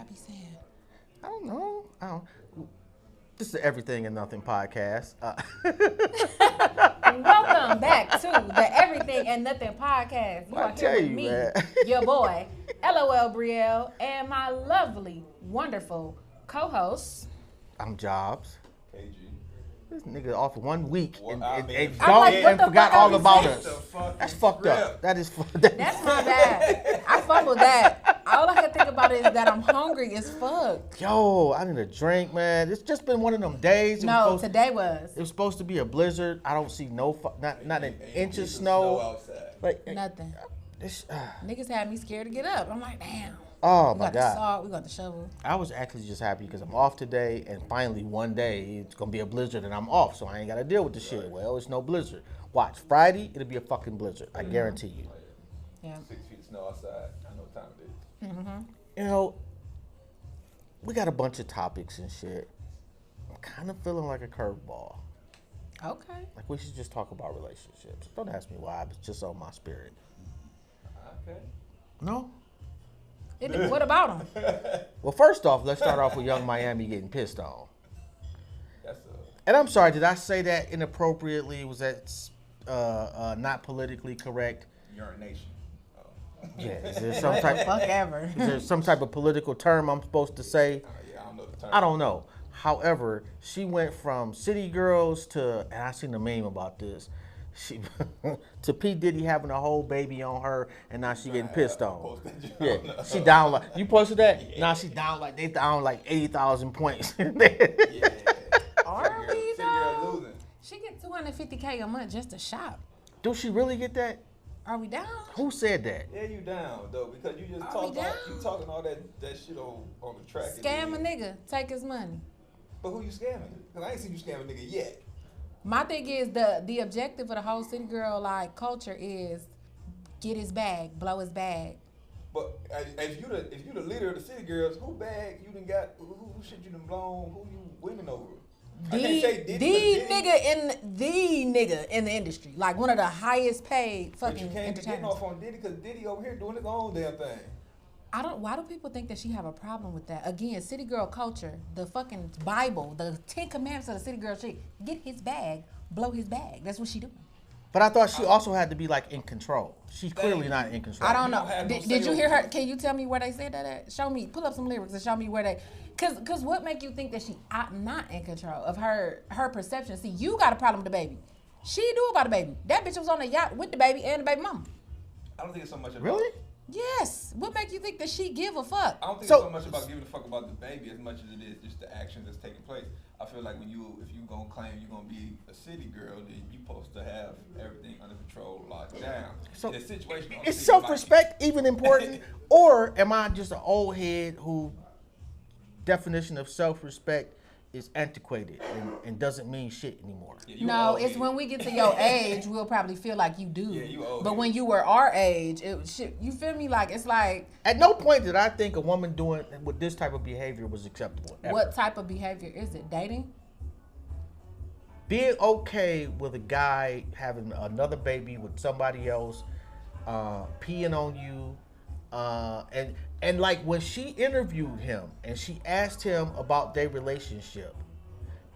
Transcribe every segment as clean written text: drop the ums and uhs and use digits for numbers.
be saying? I don't know. This is the Everything and Nothing podcast. Welcome back to the Everything and Nothing podcast. You I are tell here with you, me, man. your boy, LOL Brielle, and my lovely, wonderful co-host. I'm Jobs. KG. This nigga off for 1 week Well, and I mean, gone like, what and the forgot fuck all are we about saying? us. That's fucked up. That's my bad. I fumbled that. All I can think about is that I'm hungry as fuck. Yo, I need a drink, man. It's just been one of them days. Today was. It was supposed to be a blizzard. I don't see not an inch of snow snow. outside. Like Nothing. This, Niggas had me scared to get up. I'm like, damn. oh We my got the god. salt, we got the shovel. I was actually just happy because I'm off today, and finally one day it's gonna be a blizzard, and I'm off, so I ain't gotta deal with the shit. Well, it's no blizzard. Watch, Friday it'll be a fucking blizzard. I guarantee you. Yeah. 6 feet of snow outside. I know what time it is. You know, we got a bunch of topics and shit. I'm kind of feeling like a curveball. Okay. Like we should just talk about relationships. Don't ask me why, but it's just on my spirit. Okay. No? What about him? Well, first off, let's start off with Young Miami getting pissed on. That's And I'm sorry, did I say that inappropriately? Was that not politically correct? urination. Yeah. Is there some type? Fuck ever. Is there some type of political term I'm supposed to say? Yeah, I don't know the term. I don't know. However, she went from city girls to, and I seen a meme about this. She to P Diddy having a whole baby on her, and now she getting pissed on. Posted that Yeah, joint. she down like you posted that. Yeah. Now she down like they down like 80,000 points. Yeah. Are we City girl though? losing. She get $250K a month just to shop. Do she really get that? Are we down? Who said that? Yeah, you down though because you just Are we talking down? talking all that shit on the track. and Scam a then- nigga, take his money. But who you scamming? Cause I ain't seen you scam a nigga yet. My thing is the objective of the whole city girl like culture is get his bag, blow his bag. But if you the leader of the city girls, who bag you done got? Who shit you done blown? Who you winning over? I can't say The Diddy, 'cause nigga in the industry, like one of the highest paid But you fucking can't be getting entertainers. off on Diddy because Diddy over here doing his own damn thing. Why do people think that she have a problem with that? Again, city girl culture, the fucking Bible, the 10 commandments of the city girl shit. Get his bag, blow his bag. That's what she doing. But I thought she also had to be like in control. She's clearly not in control. I don't You know. don't have no Did say you over hear her? it. Can you tell me where they said that at? Show me. Pull up some lyrics and show me where they. Cause what make you think that she not in control of her perception? See, you got a problem with the baby. She do about the baby. That bitch was on the yacht with the baby and the baby mama. I don't think it's so much about Really? Yes. What make you think that she give a fuck? I don't think So- it's so much about giving a fuck about the baby as much as it is just the action that's taking place. I feel like if you gonna claim you're gonna be a city girl, then you supposed to have everything under control, locked down. So, in a situation, Is self-respect even important? Or am I just an old head who definition of self-respect is antiquated and doesn't mean shit anymore? No, it's when we get to your age, we'll probably feel like you do. Yeah, you old But head. when you were our age, you feel me? Like it's like At no point did I think a woman doing with this type of behavior was acceptable. Ever. what type of behavior is it? Dating? Being okay with a guy having another baby with somebody else, peeing on you, and like when she interviewed him and she asked him about their relationship,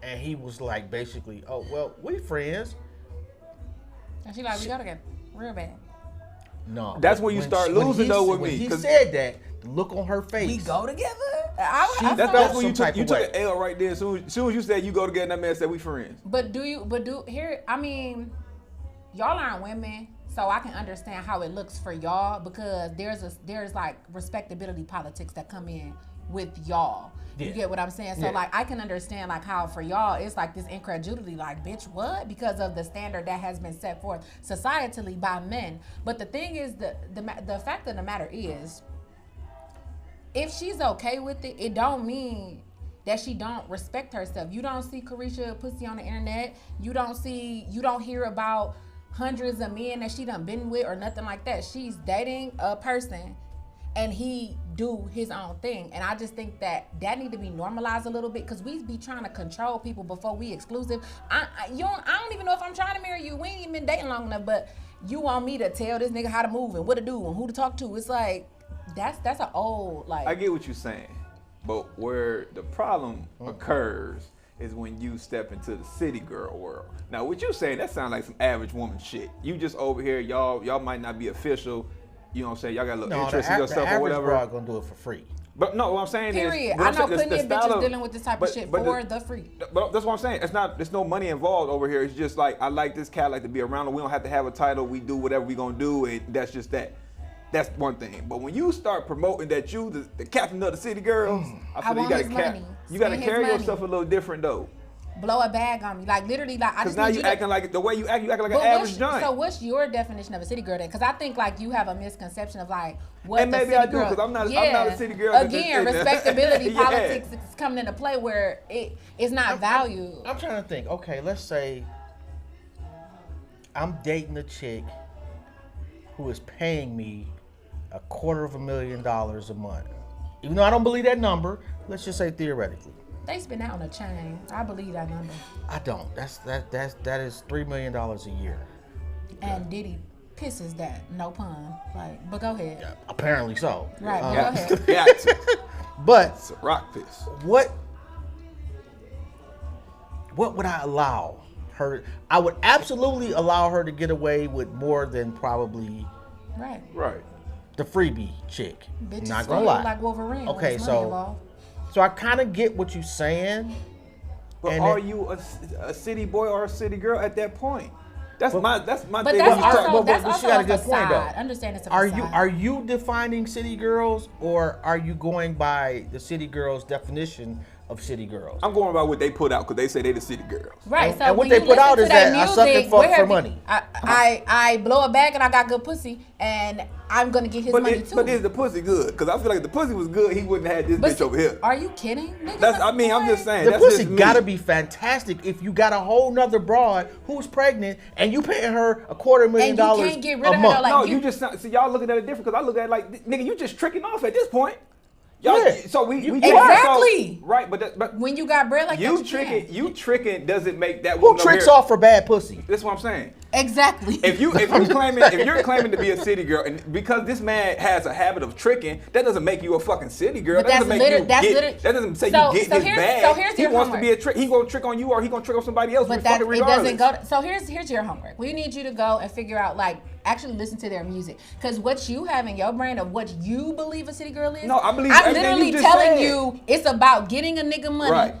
and he was like basically, oh well, we friends. And she like, we gotta get real bad. No, That's when you start losing, though, with when me, he 'cause- said that, the look on her face. We go together. She- I That's feel when you some type took of way. an L right there. As soon as you said you go together, that man said we friends. But here, I mean, y'all aren't women, so I can understand how it looks for y'all because there's like respectability politics that come in with y'all. Yeah. You get what I'm saying? So Yeah. like I can understand like how for y'all it's like this incredulity, like bitch, what? Because of the standard that has been set forth societally by men. But the thing is, the fact of the matter is, if she's okay with it, it don't mean that she don't respect herself. You don't see Carisha pussy on the internet. You don't hear about hundreds of men that she done been with or nothing like that. She's dating a person and he do his own thing. And I just think that need to be normalized a little bit because we be trying to control people before we exclusive. I don't even know if I'm trying to marry you. We ain't even been dating long enough, but you want me to tell this nigga how to move and what to do and who to talk to. It's like, that's an old, like. I get what you're saying. But where the problem occurs is when you step into the city girl world. Now, what you saying, that sounds like some average woman shit. You just over here, y'all might not be official. You know what I'm saying? Y'all got a little interest in yourself or whatever. The average broad gonna do it for free. But no, what I'm saying Period. is, I know plenty of bitches dealing with this type of shit for the free. But that's what I'm saying. There's no money involved over here. It's just like, I like this cat, I like to be around him. We don't have to have a title. We do whatever we gonna do, and that's just that. That's one thing. But when you start promoting that you the captain of the city girls, I feel you gotta carry yourself a little different though. Blow a bag on me, like literally, like I just. Because now you acting like the way you acting like an average joint. So what's your definition of a city girl then? Because I think like you have a misconception of like what. And maybe I do, because I'm not a city girl. Again, respectability politics is coming into play where it is not valued. I'm trying to think. Okay, let's say I'm dating a chick who is paying me $250,000 a month. Even though I don't believe that number, let's just say theoretically. They spend that on a chain. I believe that number. I don't. That is $3 million a year. And Diddy pisses that, no pun. Like, but go ahead. Yeah, apparently so. Right, go ahead. Got to. But It's a rock piss. what would I allow her? I would absolutely allow her to get away with more than probably Right. the freebie chick. Bitches Not gonna lie. like Wolverine. when Okay, there's money so involved. I kind of get what you're saying. But And are it- you a city boy or a city girl at that point? That's my But thing. that's When you also, talk- that's but she also got a a good point, though. facade. Understand it's a Are facade. you defining city girls, or are you going by the city girls' definition of city girls? I'm going by what they put out because they say they the city girls. Right, And- so and what when they you put listen out to is that I music, suck and fuck where for have you- money. I blow a bag and I got good pussy, and I'm gonna get his money too. But is the pussy good? Because I feel like if the pussy was good, he wouldn't have had this But bitch over here. Are you kidding? Nigga, That's. I mean, I'm just saying. The that's pussy just me. gotta be fantastic if you got a whole nother broad who's pregnant and you paying her $250,000 And you can't get rid of a her, month. like- No, you- you just see y'all looking at it different because I look at it like, nigga, you just tricking off at this point. Y'all, Yeah. so we Exactly. so, right, but when you got bread like you that, tricking, can. you tricking doesn't make that Who woman over tricks here- off for bad pussy? That's what I'm saying. Exactly. If you're claiming to be a city girl, and because this man has a habit of tricking, that doesn't make you a fucking city girl. But That doesn't make you get. That doesn't say you get his bag. So here's he your wants homework. to be a trick. He gonna trick on you, or he gonna trick on somebody else. But That that it doesn't go. regardless. So here's your homework. We need you to go and figure out, like, actually listen to their music, because what you have in your brain of what you believe a city girl is. No, I believe I'm everything literally you just telling said. you it's about getting a nigga money. Right.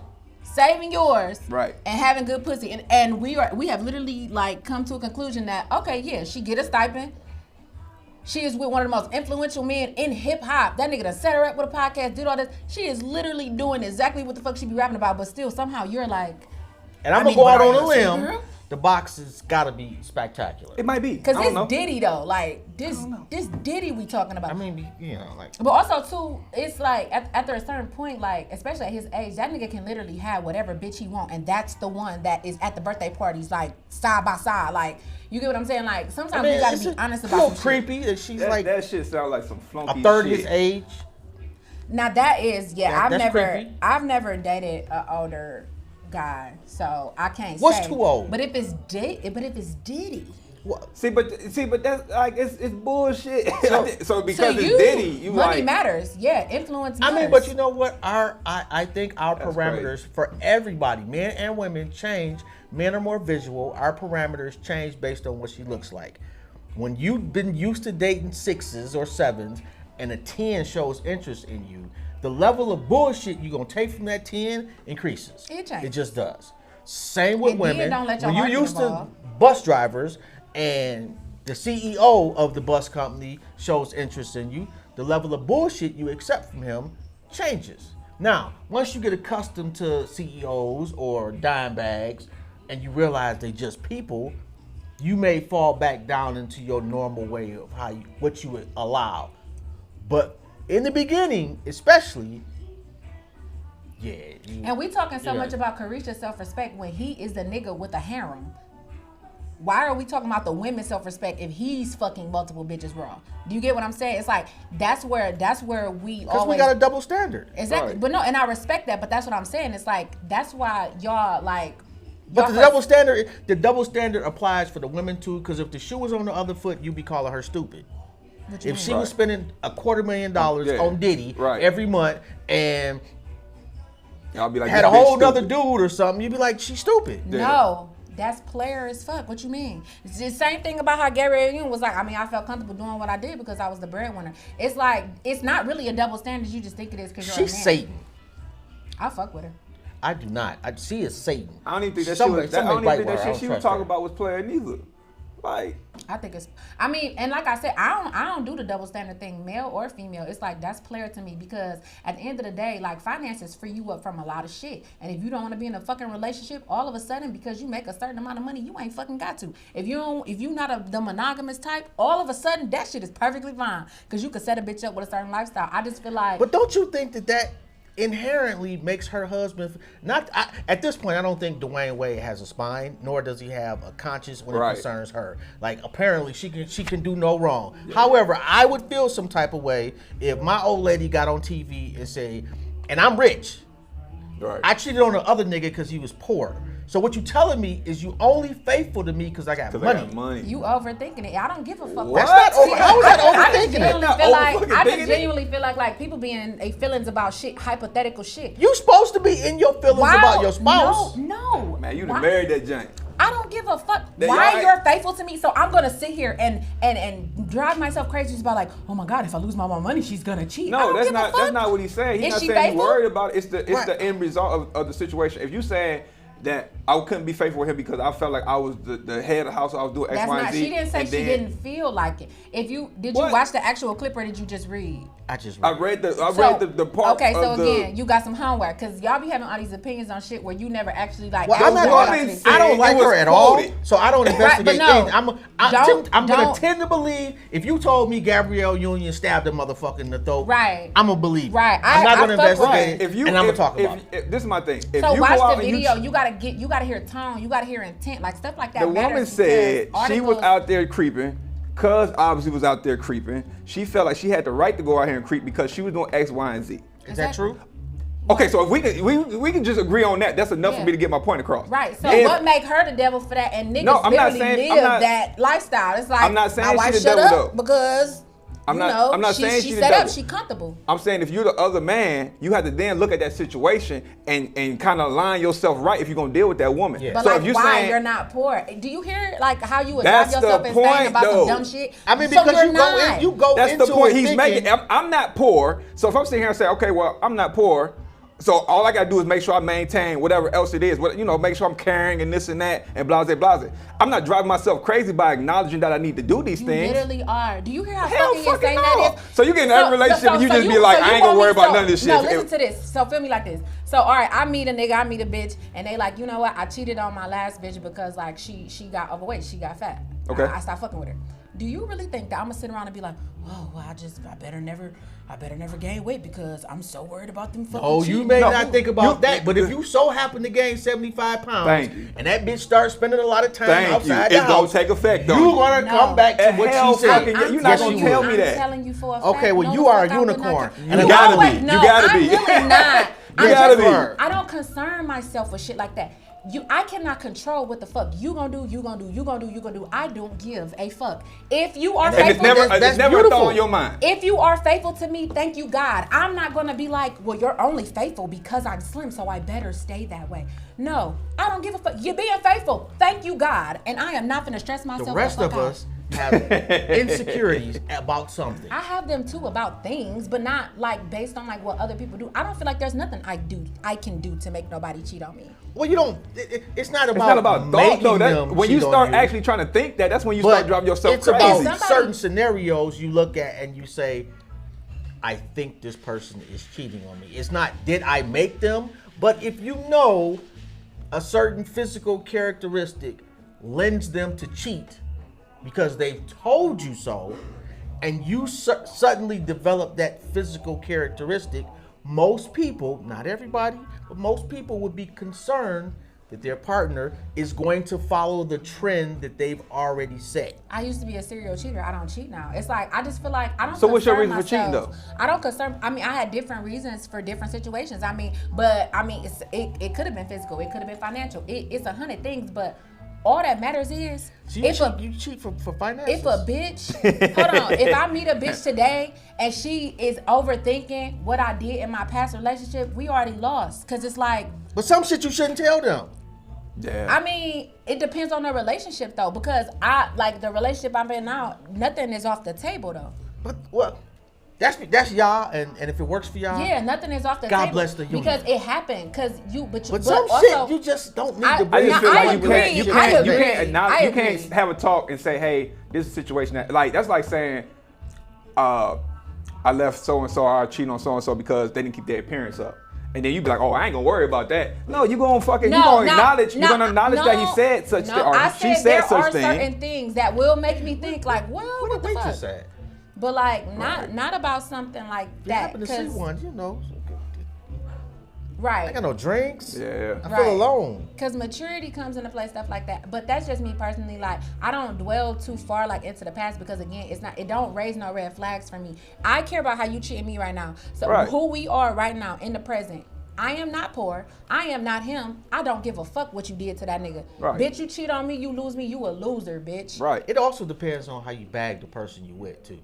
Saving yours, Right. and having good pussy, and we have literally like come to a conclusion that okay, yeah, she get a stipend. She is with one of the most influential men in hip hop. That nigga done set her up with a podcast, did all this. She is literally doing exactly what the fuck she be rapping about, but still somehow you're like, And I'm I mean, gonna go out but on are a you a city limb. girl? The box has gotta be spectacular. It might be. because I don't know. it's Diddy though, like this Diddy we talking about. I mean, you know, like But also too, it's like after a certain point, like especially at his age, that nigga can literally have whatever bitch he want, and that's the one that is at the birthday parties, like side by side. Like you get what I'm saying? Like sometimes you gotta be honest about a some little shit. creepy that she's That, like that shit sounds like some flunky a third of shit. his age. Now that is That's creepy. I've never dated an older guy, so I can't What's say. too old? But if it's Diddy, What? See, but that's like it's bullshit. So because to it's you, Diddy, you money like matters. Yeah, influence I matters. mean, but you know what? I think our That's parameters for everybody, men and women, change. Men are more visual. Our parameters change based on what she looks like. When you've been used to dating 6s or 7s, and a 10 shows interest in you, the level of bullshit you're gonna take from that 10 increases. It changes. It just does. Same with And then women. don't let your When you're heart get used to involved. bus drivers and the CEO of the bus company shows interest in you, the level of bullshit you accept from him changes. Now, once you get accustomed to CEOs or dime bags and you realize they just people, you may fall back down into your normal way of what you would allow. But in the beginning, especially, yeah. And we talking so Yeah. much about Carisha's self-respect when he is the nigga with a harem. Why are we talking about the women's self-respect if he's fucking multiple bitches raw? Do you get what I'm saying? It's like that's where we Because always we got a double standard. exactly. Right. But no, and I respect that. But that's what I'm saying. It's like that's why y'all like. But y'all the double standard applies for the women too. Because if the shoe was on the other foot, you'd be calling her stupid. If she was spending $250,000 on Diddy every month and y'all be like, had a whole other dude or something, you'd be like, she's stupid. No. That's player as fuck. What you mean? It's the same thing about how Gabrielle Union was like, I mean, I felt comfortable doing what I did because I was the breadwinner. It's like, it's not really a double standard. You just think it is because you're a man. She's Satan. I fuck with her. I do not. She is Satan. I don't even think that she was talking about was player neither. Like, I think it's, I mean, and like I said, I don't do the double standard thing, male or female. It's like, that's player to me because at the end of the day, like, finances free you up from a lot of shit. And if you don't want to be in a fucking relationship, all of a sudden, because you make a certain amount of money, you ain't fucking got to. If you not the monogamous type, all of a sudden, that shit is perfectly fine because you could set a bitch up with a certain lifestyle. I just feel like. But don't you think that inherently makes her husband at this point? I don't think Dwayne Wade has a spine, nor does he have a conscience when it concerns her. Like, apparently she can do no wrong. However, I would feel some type of way if my old lady got on TV and say, and I'm rich, I cheated on the other nigga because he was poor. So what you telling me is you only faithful to me because I got money. You overthinking it. I don't give a fuck. What? How is that overthinking it? I just genuinely feel like people be in feelings about shit, hypothetical shit. You supposed to be in your feelings about your spouse. No. Man, you done married that giant. I don't give a fuck why you're faithful to me. So I'm gonna sit here and drive myself crazy just about like, oh my God, if I lose my money, she's gonna cheat. No, that's not what he's saying. He's not saying you worried about it. It's the end result of the situation. If you saying that I couldn't be faithful with him because I felt like I was the head of the house, I was doing X, Y, and Z. She didn't say she didn't feel like it. Did you watch the actual clip or did you just read? I read the part. Okay, so again, you got some homework because y'all be having all these opinions on shit where you never actually like. Well, I don't like her at all, so I don't investigate things. I'm gonna tend to believe if you told me Gabrielle Union stabbed a motherfucker in the throat, I'm gonna believe. I'm not gonna investigate it, and I'm gonna talk about it. This is my thing. So watch the video. You gotta hear tone. You gotta hear intent, like stuff like that. The woman said she was out there creeping. Cuz obviously was out there creeping. She felt like she had the right to go out here and creep because she was doing X, Y, and Z. Is that true? Okay, so if we can just agree on that, that's enough for me to get my point across. Right. So what make her the devil for that? And niggas literally live that lifestyle. It's like I'm not saying my wife she the devil though. Because I'm not saying she's set up, she comfortable. I'm saying if you're the other man, you have to then look at that situation and kind of line yourself right if you're gonna deal with that woman. Yeah. But so if you're not poor. Do you hear like how you would drive yourself insane about some dumb shit? I mean, because you go that's into the point he's thinking, making. I'm not poor, so if I'm sitting here and say, okay, well, I'm not poor. So all I gotta do is make sure I maintain whatever else it is, make sure I'm carrying and this and that and blah, blah, blah. I'm not driving myself crazy by acknowledging that I need to do these things. You literally are. Do you hear how fucking insane that is? So you get in that relationship and you just be like, I ain't gonna worry about none of this shit. No, listen to this. So feel me like this. So all right, I meet a nigga, I meet a bitch, and they like, you know what? I cheated on my last bitch because like she got overweight, she got fat. Okay. I stopped fucking with her. Do you really think that I'm gonna sit around and be like, oh, well, I better never gain weight because I'm so worried about them fucking cheating? You may not think about that, but if you so happen to gain 75 pounds and that bitch starts spending a lot of time outside the house, it's gonna take effect though. You're gonna come back to what she said. You're not gonna tell me that. I'm telling you for a fact. Okay, well, you are a unicorn. You gotta be. You gotta be. I'm really not. You gotta be. I don't concern myself with shit like that. I cannot control what the fuck you gonna do. I don't give a fuck. If you are faithful, it's never a thought on your mind. If you are faithful to me, thank you God. I'm not gonna be like, well, you're only faithful because I'm slim, so I better stay that way. No, I don't give a fuck. You're being faithful. Thank you God, and I am not gonna stress myself. The rest of us have insecurities about something. I have them too about things, but not like based on like what other people do. I don't feel like there's nothing I can do to make nobody cheat on me. Well, you don't. It's not about. It's not about thought though. When you start actually trying to think that's when you start driving yourself crazy. It's about certain scenarios you look at and you say, I think this person is cheating on me. It's not did I make them, but if you know a certain physical characteristic lends them to cheat because they've told you so, and you suddenly develop that physical characteristic, most people, not everybody, but most people would be concerned that their partner is going to follow the trend that they've already set. I used to be a serial cheater. I don't cheat now. It's like, I just feel like I don't. So what's your reason for cheating though? I don't concern. I mean, I had different reasons for different situations. It could have been physical. It could have been financial. It's 100 things, but all that matters is So you cheat for finances. if a bitch, hold on, if I meet a bitch today and she is overthinking what I did in my past relationship, we already lost. Cause it's like, But some shit you shouldn't tell them. Yeah. I mean, it depends on the relationship though, because I like the relationship I'm in now, nothing is off the table though. But well, that's y'all, and if it works for y'all, Yeah, nothing is off the table. God bless the union. Because it happened. Cause but some also, shit you just don't need to I bring. just feel I like agree. you I can't agree. acknowledge, I you can't agree. have a talk and say, hey, this is a situation that like that's like saying, I left so and so, I cheated on so and so because they didn't keep their appearance up. And then you be like, oh, I ain't gonna worry about that. No, you gonna acknowledge that he said such thing or she said such thing. There are certain things that will make me think like, well, what the fuck? Said? But like not about something like You that. happen to see one, you know. Right. I got no drinks. Yeah. I feel alone. Because maturity comes into play, stuff like that. But that's just me personally. Like, I don't dwell too far like into the past because again, it don't raise no red flags for me. I care about how you treating me right now. So who we are right now in the present. I am not poor. I am not him. I don't give a fuck what you did to that nigga. Right. Bitch, you cheat on me, you lose me, you a loser, bitch. Right. It also depends on how you bag the person you with too.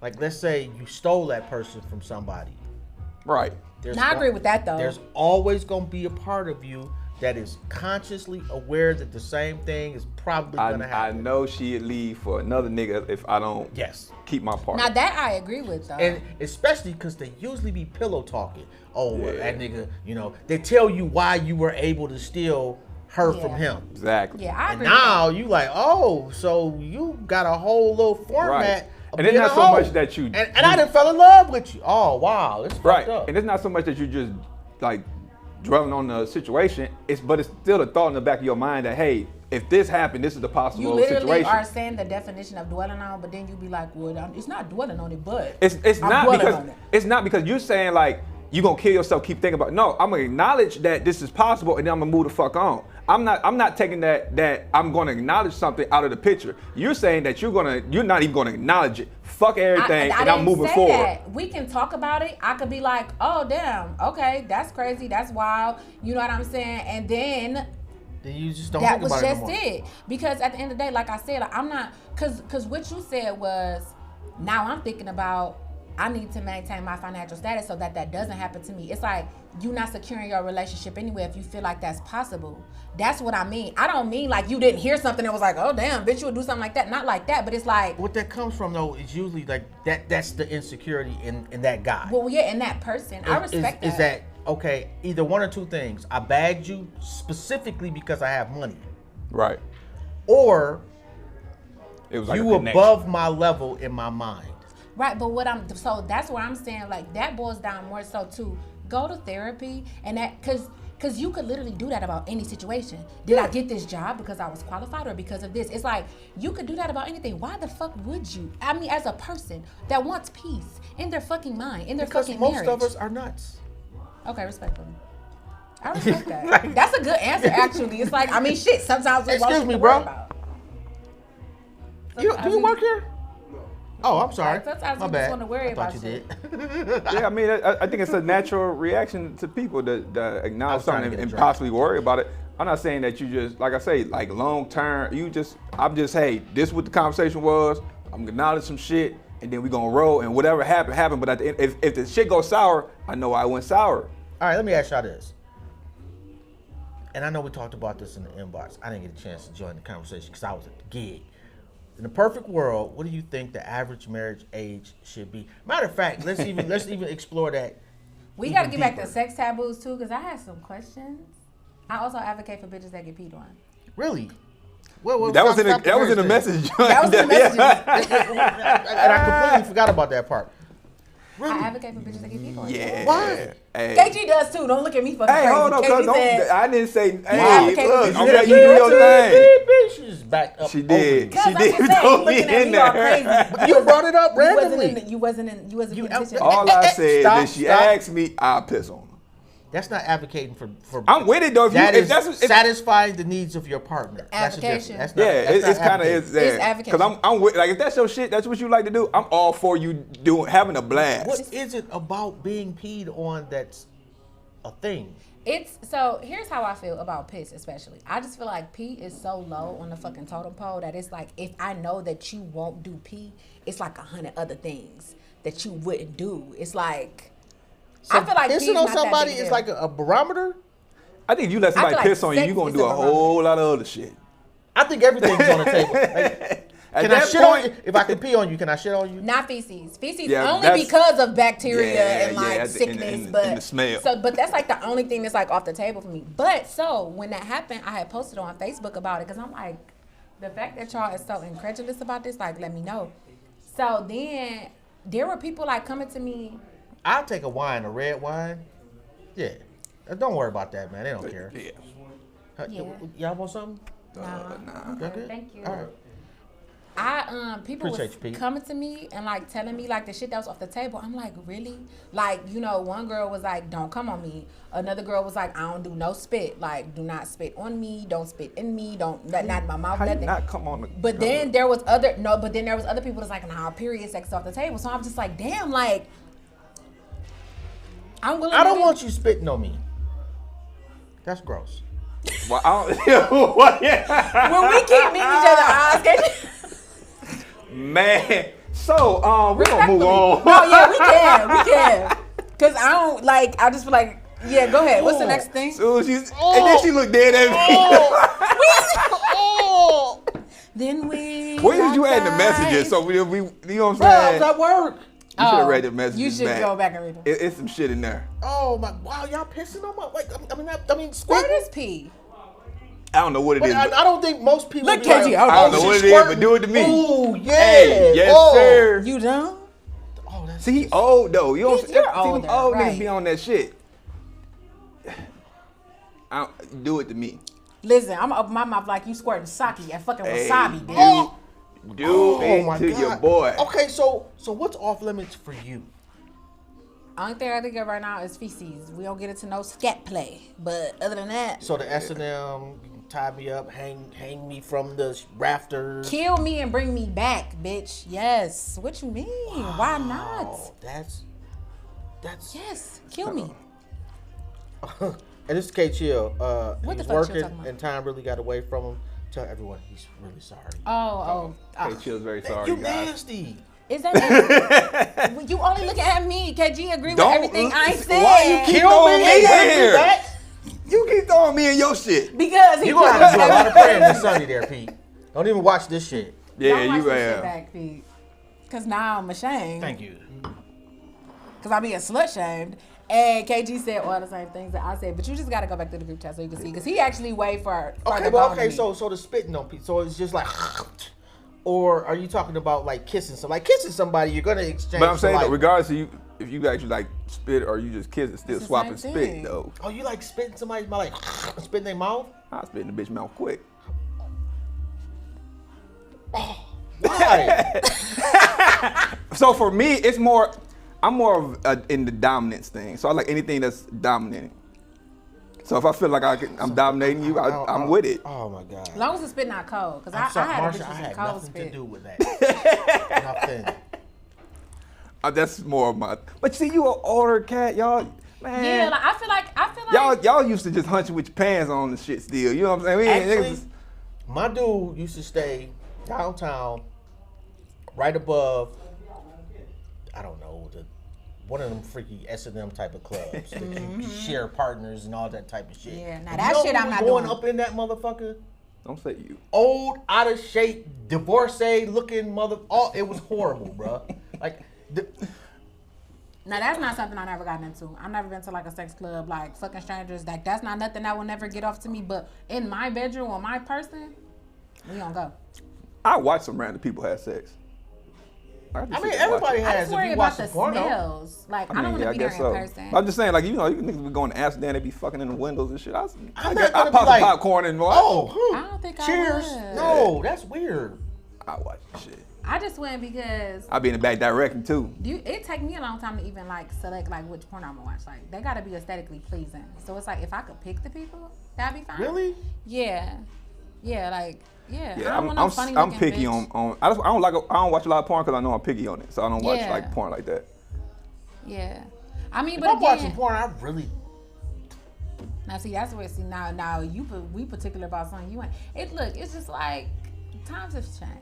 Like let's say you stole that person from somebody. Right. Now, I agree with that though. There's always gonna be a part of you that is consciously aware that the same thing is probably gonna happen. I know she'd leave for another nigga if I don't keep my part. Now that I agree with though. And especially because they usually be pillow talking. Oh, well, that nigga, you know, they tell you why you were able to steal her from him. Exactly. Yeah, I agree. And now you like, oh, so you got a whole little format. And it's not so much that you... And I done fell in love with you. Oh, wow. It's fucked up. And it's not so much that you just, like, dwelling on the situation. But it's still a thought in the back of your mind that, hey, if this happened, this is the possible situation. You literally are saying the definition of dwelling on, but then you be like, well, it's not dwelling on it, but it's not because you're saying, like, you're going to kill yourself, keep thinking about it. No, I'm going to acknowledge that this is possible, and then I'm going to move the fuck on. I'm not taking that I'm going to acknowledge something out of the picture. You're saying that you're not even going to acknowledge it. Fuck everything, and I'm moving forward. That. We can talk about it. I could be like, oh, damn, okay, that's crazy, that's wild. You know what I'm saying? And then you just don't that think was about just it. it. Because at the end of the day, like I said, like, I'm not, because what you said was, now I'm thinking about, I need to maintain my financial status so that doesn't happen to me. It's like you not securing your relationship anyway if you feel like that's possible. That's what I mean. I don't mean like you didn't hear something that was like, oh damn, bitch, you would do something like that. Not like that, but it's like what that comes from though is usually like that's the insecurity in that guy. Well, yeah, in that person. I respect that. Is that okay? Either one or two things. I bagged you specifically because I have money, right? Or it was like you above my level in my mind. Right, but so that's where I'm saying like that boils down more so to go to therapy and that because you could literally do that about any situation. Did I get this job because I was qualified or because of this? It's like you could do that about anything. Why the fuck would you? I mean, as a person that wants peace in their fucking mind, in their fucking marriage. Because most of us are nuts. Okay, respectfully. I respect that. That's a good answer, actually. It's like, I mean, shit, sometimes we excuse me, bro. Do you work here? Oh, I'm sorry. Sometimes my we bad. just want to worry about you shit. did. Yeah, I mean, I think it's a natural reaction to people to acknowledge something and possibly worry about it. I'm not saying that you just, like I say, like long term, I'm just, hey, this is what the conversation was. I'm gonna acknowledge some shit, and then we gonna roll, and whatever happened. But at the end, if the shit goes sour, I know I went sour. All right, let me ask y'all this. And I know we talked about this in the inbox. I didn't get a chance to join the conversation because I was at the gig. In the perfect world, what do you think the average marriage age should be? Matter of fact, let's even explore that. We got to get back to sex taboos too, because I had some questions. I also advocate for bitches that get peed on. Really? Well, that was in the message. That was in the messages. And I completely forgot about that part. Really? I advocate for bitches that get peed on. Yeah. Why? Hey. KG does too. Don't look at me fucking crazy. Hold on, cuz I didn't say. Hey, look, I'm letting you do your thing. She just backed up. She did. Cause She I'm did. just saying, Throw you me looking at in me all there. crazy. You brought it up randomly. You wasn't paying attention. All I said is Stop, that she asked me, I'll piss on her. That's not advocating for. I'm with it though. If that's satisfying the needs of your partner. Advocation. That's not, it's kind of It's advocation. Because I'm with, like, if that's your shit, that's what you like to do. I'm all for you having a blast. What is it about being peed on that's a thing? So here's how I feel about piss, especially. I just feel like pee is so low on the fucking totem pole that it's like if I know that you won't do pee, it's like 100 other things that you wouldn't do. It's like So I feel like pissing on somebody is like a barometer. I think if you let somebody feel like piss on you, sex you're gonna is do a a whole lot of other shit. I think everything's on the table. Like, At can I that shit on point- you? If I can pee on you, can I shit on you? not feces. Feces Yeah, only that's- because of bacteria Yeah, and like yeah, sickness, and but the smell. So, but that's like the only thing that's like off the table for me. But so when that happened, I had posted on Facebook about it because I'm like, the fact that y'all is so incredulous about this, like, let me know. So then there were people like coming to me. I'll take a red wine. Yeah. Don't worry about that, man. They don't care. Yeah. Yeah. Y'all want something? Nah, Y'all good? thank you. All right. People Appreciate was you, Pete. coming to me and like telling me like the shit that was off the table. I'm like, really? Like, you know, one girl was like, don't come on me. Another girl was like, I don't do no spit. Like, do not spit on me. Don't spit in me. Don't not in my mouth. How you Nothing. not come on the But then there was other people that's like, nah, period sex is off the table. So I'm just like, damn, like, I'm willing. I don't want you spitting on me. That's gross. Well, I don't, what? Yeah. when we keep meeting each other eyes, can you? Man. So, we're gonna move on. No, yeah, we can. Cause I don't like. I just feel like, yeah. Go ahead. What's the next thing? So and then she looked dead at me. Then we. Where did you add the messages? So we you know what I'm Bro, I saying? was at work. You should have read the messages. You should back. go back and read them. It's some shit in there. Oh my! Wow, y'all pissing on my like. I mean, Where squirting. is pee? I don't know what it But is. I don't think most people. Look, be like, KG, I don't know she what it is, squirting. but do it to me. Ooh, yeah. Hey, yes, Oh. sir. You done? Oh, that's See, he old though. You don't You're see older, them old right. niggas be on that shit. Do it to me. Listen, I'm gonna open my mouth like you squirting sake and fucking Hey, wasabi, bitch. Oh. Do it my to God. your boy. Okay, so what's off limits for you? Only thing I think of right now is feces. We don't get into no scat play, but other than that, So the S&M, tie me up, hang me from the rafters. kill me and bring me back, bitch. Yes. What you mean? Why not? Oh, that's. Yes, kill me. And this is K Chill. What the He's fuck you working, talking about? and time really got away from him. Tell everyone he's really sorry. Hey, Chill's very sorry, you guys. nasty. Is that you only looking at me? KG agree with everything I said. Why you keep Kill throwing me me in and here? back. You keep throwing me in your shit. Because he You're gonna have to do a lot of Don't praying this Sunday there, Pete. Don't even watch this shit. Yeah, watch you this shit have. back, Pete. Cause now I'm ashamed. Thank you. Cause I'm being slut shamed. And KG said all the same things that I said, but you just gotta go back to the group chat so you can see. Cause he actually way further Okay, gone but than okay, me. so the spitting on Pete. So it's just like, or are you talking about like kissing? So like kissing somebody, you're gonna exchange. But I'm saying, like, though, regardless of you, if you actually like spit or you just kiss, it's still It's the swapping same spit thing. though. oh, you like spitting somebody's mouth, like spitting their mouth? I spit in the bitch mouth quick. Why? So for me, it's more. I'm more of in the dominance thing. So I like anything that's dominating. So if I feel like I'm dominating you, I'm with it. Oh my god. As long as the spit not cold, cause I sorry, had a Marsha, bitch I with had cold nothing spit. to do with that. Nothing. That's more of my. But see, you an older cat, y'all. Man, Yeah, like I feel like y'all used to just hunch with your pants on and shit still. You know what I'm saying? We ain't Actually, niggas- my dude used to stay downtown, right above. I don't know one of them freaky S&M type of clubs that you share partners and all that type of shit. Yeah, now And that you know shit who I'm was not going doing. up in that motherfucker. Don't say you. Old, out of shape, divorcee looking mother. Oh, it was horrible, bro. Like, Now that's not something I never gotten into. I've never been to like a sex club, like fucking strangers. Like that's not nothing that will never get off to me. But in my bedroom or my person, we don't go. I watch some random people have sex. I mean, everybody I has. just If worry you watch about the some porno. smells. Like I don't want to be there in person. I'm just saying, like, you know, you niggas be going to Amsterdam, they be fucking in the windows and shit. I I'm not gonna pop be like, some popcorn and watch. Oh, I don't think I cheers. would. No, that's weird. I watch the shit. I just went because I be in the back directing too. it take me a long time to even like select like which porn I'm gonna watch. Like they gotta be aesthetically pleasing. So it's like if I could pick the people, that'd be fine. Really? Yeah. Yeah, like yeah. I Yeah, don't want no funny I'm looking picky bitch. on. I don't watch a lot of porn because I know I'm picky on it, so I don't watch Yeah. like porn like that. Yeah. I mean, If but I'm watching again, porn, I really. Now see, that's where now we particular about something you ain't. It's just like times have changed.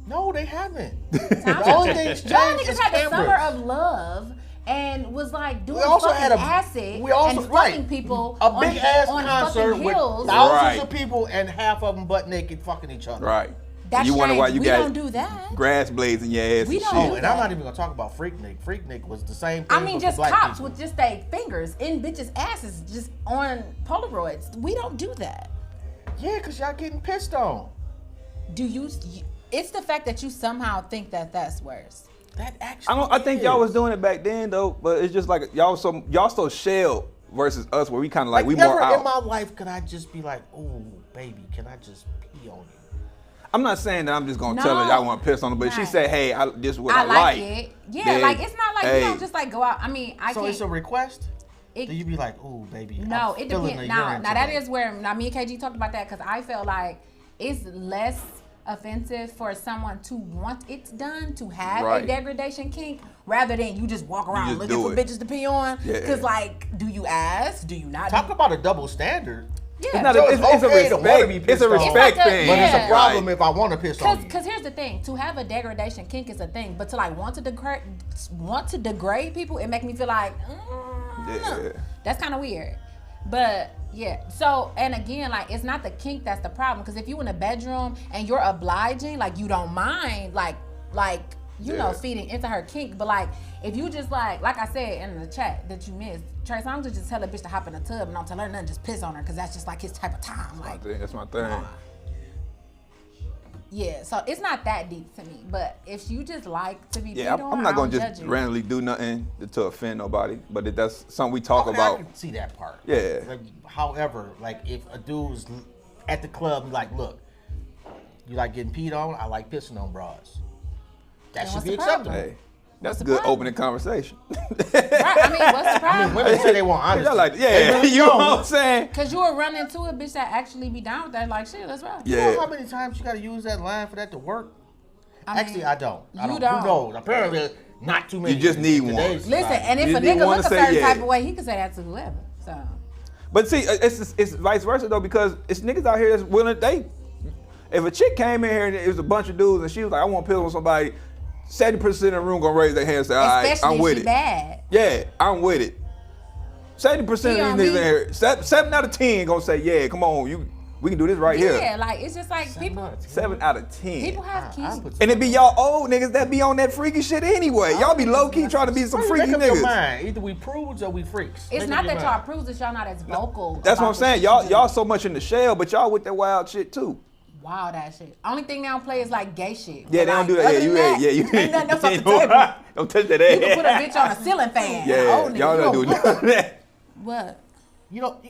No, they haven't. Times The only have thing's changed. Y'all changed niggas is had the cameras. summer of love and was like doing We also fucking had a- acid we also- and right. fucking people A big ass on concert fucking with hills. thousands Right. of people and half of them butt naked fucking each other. Right. That's you wonder why strange. you We got don't do that. grass blades in your ass We and don't shit. do Oh, and I'm not even gonna talk about Freaknik. Freaknik was the same thing. I mean, but just for black cops people. with just their fingers in bitches' asses, just on Polaroids. We don't do that. Yeah, cause y'all getting pissed on. Do you? It's the fact that you somehow think that that's worse. That actually. I think y'all was is. doing it back then though, but it's just like y'all so shelled versus us where we kind of like we never more out. in my life could I just be like, "Ooh, baby, can I just pee on you?" I'm not saying that I'm just gonna No. tell her y'all want to piss on her, but if she Right. said, "Hey, this is what I I like it. Yeah, then, like it's not like hey, you don't just like go out. I mean, I So can't. it's a request. It- Do you be like, "Ooh, baby"? No, I'm it feeling depends. the Now urine that today." is where me and KG talked about that because I felt like it's less offensive for someone to want it done, to have Right. a degradation kink, rather than you just walk around just looking do for it. bitches to pee on. Yeah. Because like, do you ask? Do you not? Talk about a double standard. Yeah. It's not So a, it's it's a okay to wanna respect. be It's pissed a on. respect It's like a- thing. But it's Yeah. a problem Right. if I want to piss on you. Because here's the thing, to have a degradation kink is a thing, but to like want to degrade people, it make me feel like Yeah. that's kind of weird. But yeah, so and again, like it's not the kink that's the problem. Because if you in a bedroom and you're obliging, like you don't mind, like you know, Yeah. feeding into her kink. But like if you just like I said in the chat that you missed, Trey Songz would just tell a bitch to hop in a tub and don't tell her nothing, just piss on her because that's just like his type of time. Like That's my thing. yeah, so it's not that deep to me. But if you just like to be Yeah, peed on, I'm not gonna I don't just judge you. randomly do nothing to offend nobody. But if that's something we talk Okay, about, I can see that part. Yeah. Like, however, like if a dude's at the club, like, look, you like getting peed on? I like pissing on bras. That Then should what's be the problem? acceptable. hey, that's the a good problem? opening conversation. Right, I mean, what's the problem? Women say they want honesty. Y'all like, They yeah, really you know don't. what I'm saying? Because you will run into a bitch that actually be down with that, like, shit, let's ride. You know Yeah. how many times you got to use that line for that to work? I mean, Actually, I don't. you don't. Who knows? Apparently, not too many. You just need in one. today's Listen, society. and if You a didn't nigga wanna look a say certain yeah. type of way, he can say that to whoever. So, But see, it's vice versa though, because it's niggas out here that's willing to date. If a chick came in here and it was a bunch of dudes and she was like, I want to piss on somebody, 70% of the room gonna raise their hand and say, all right, especially I'm with if she it. bad. Yeah, I'm with it. 70% of these He on niggas me. in here, 7 out of 10 gonna say, yeah, come on, we can do this right Yeah, here. like, it's just like people 7 out of 10. people have kinks. And it be y'all old niggas that be on that freaky shit anyway. Y'all be low key trying to be some freaky Make up your niggas. mind. Either we prudes or we freaks. It's Make not up your that y'all mind. proves that y'all not as vocal. That's what I'm about the saying. shit Y'all you do. y'all so much in the shell, but y'all with that wild shit too. Wow, that shit. Only thing they don't play is like gay shit. Yeah, they But, don't like, do that. other Yeah, than you that, ain't. Yeah, you ain't nothing else off the ain't. table. Don't touch that You can ass. put a bitch on a ceiling fan. Yeah, Old nigga, y'all you don't do gonna- none of that. What? You know,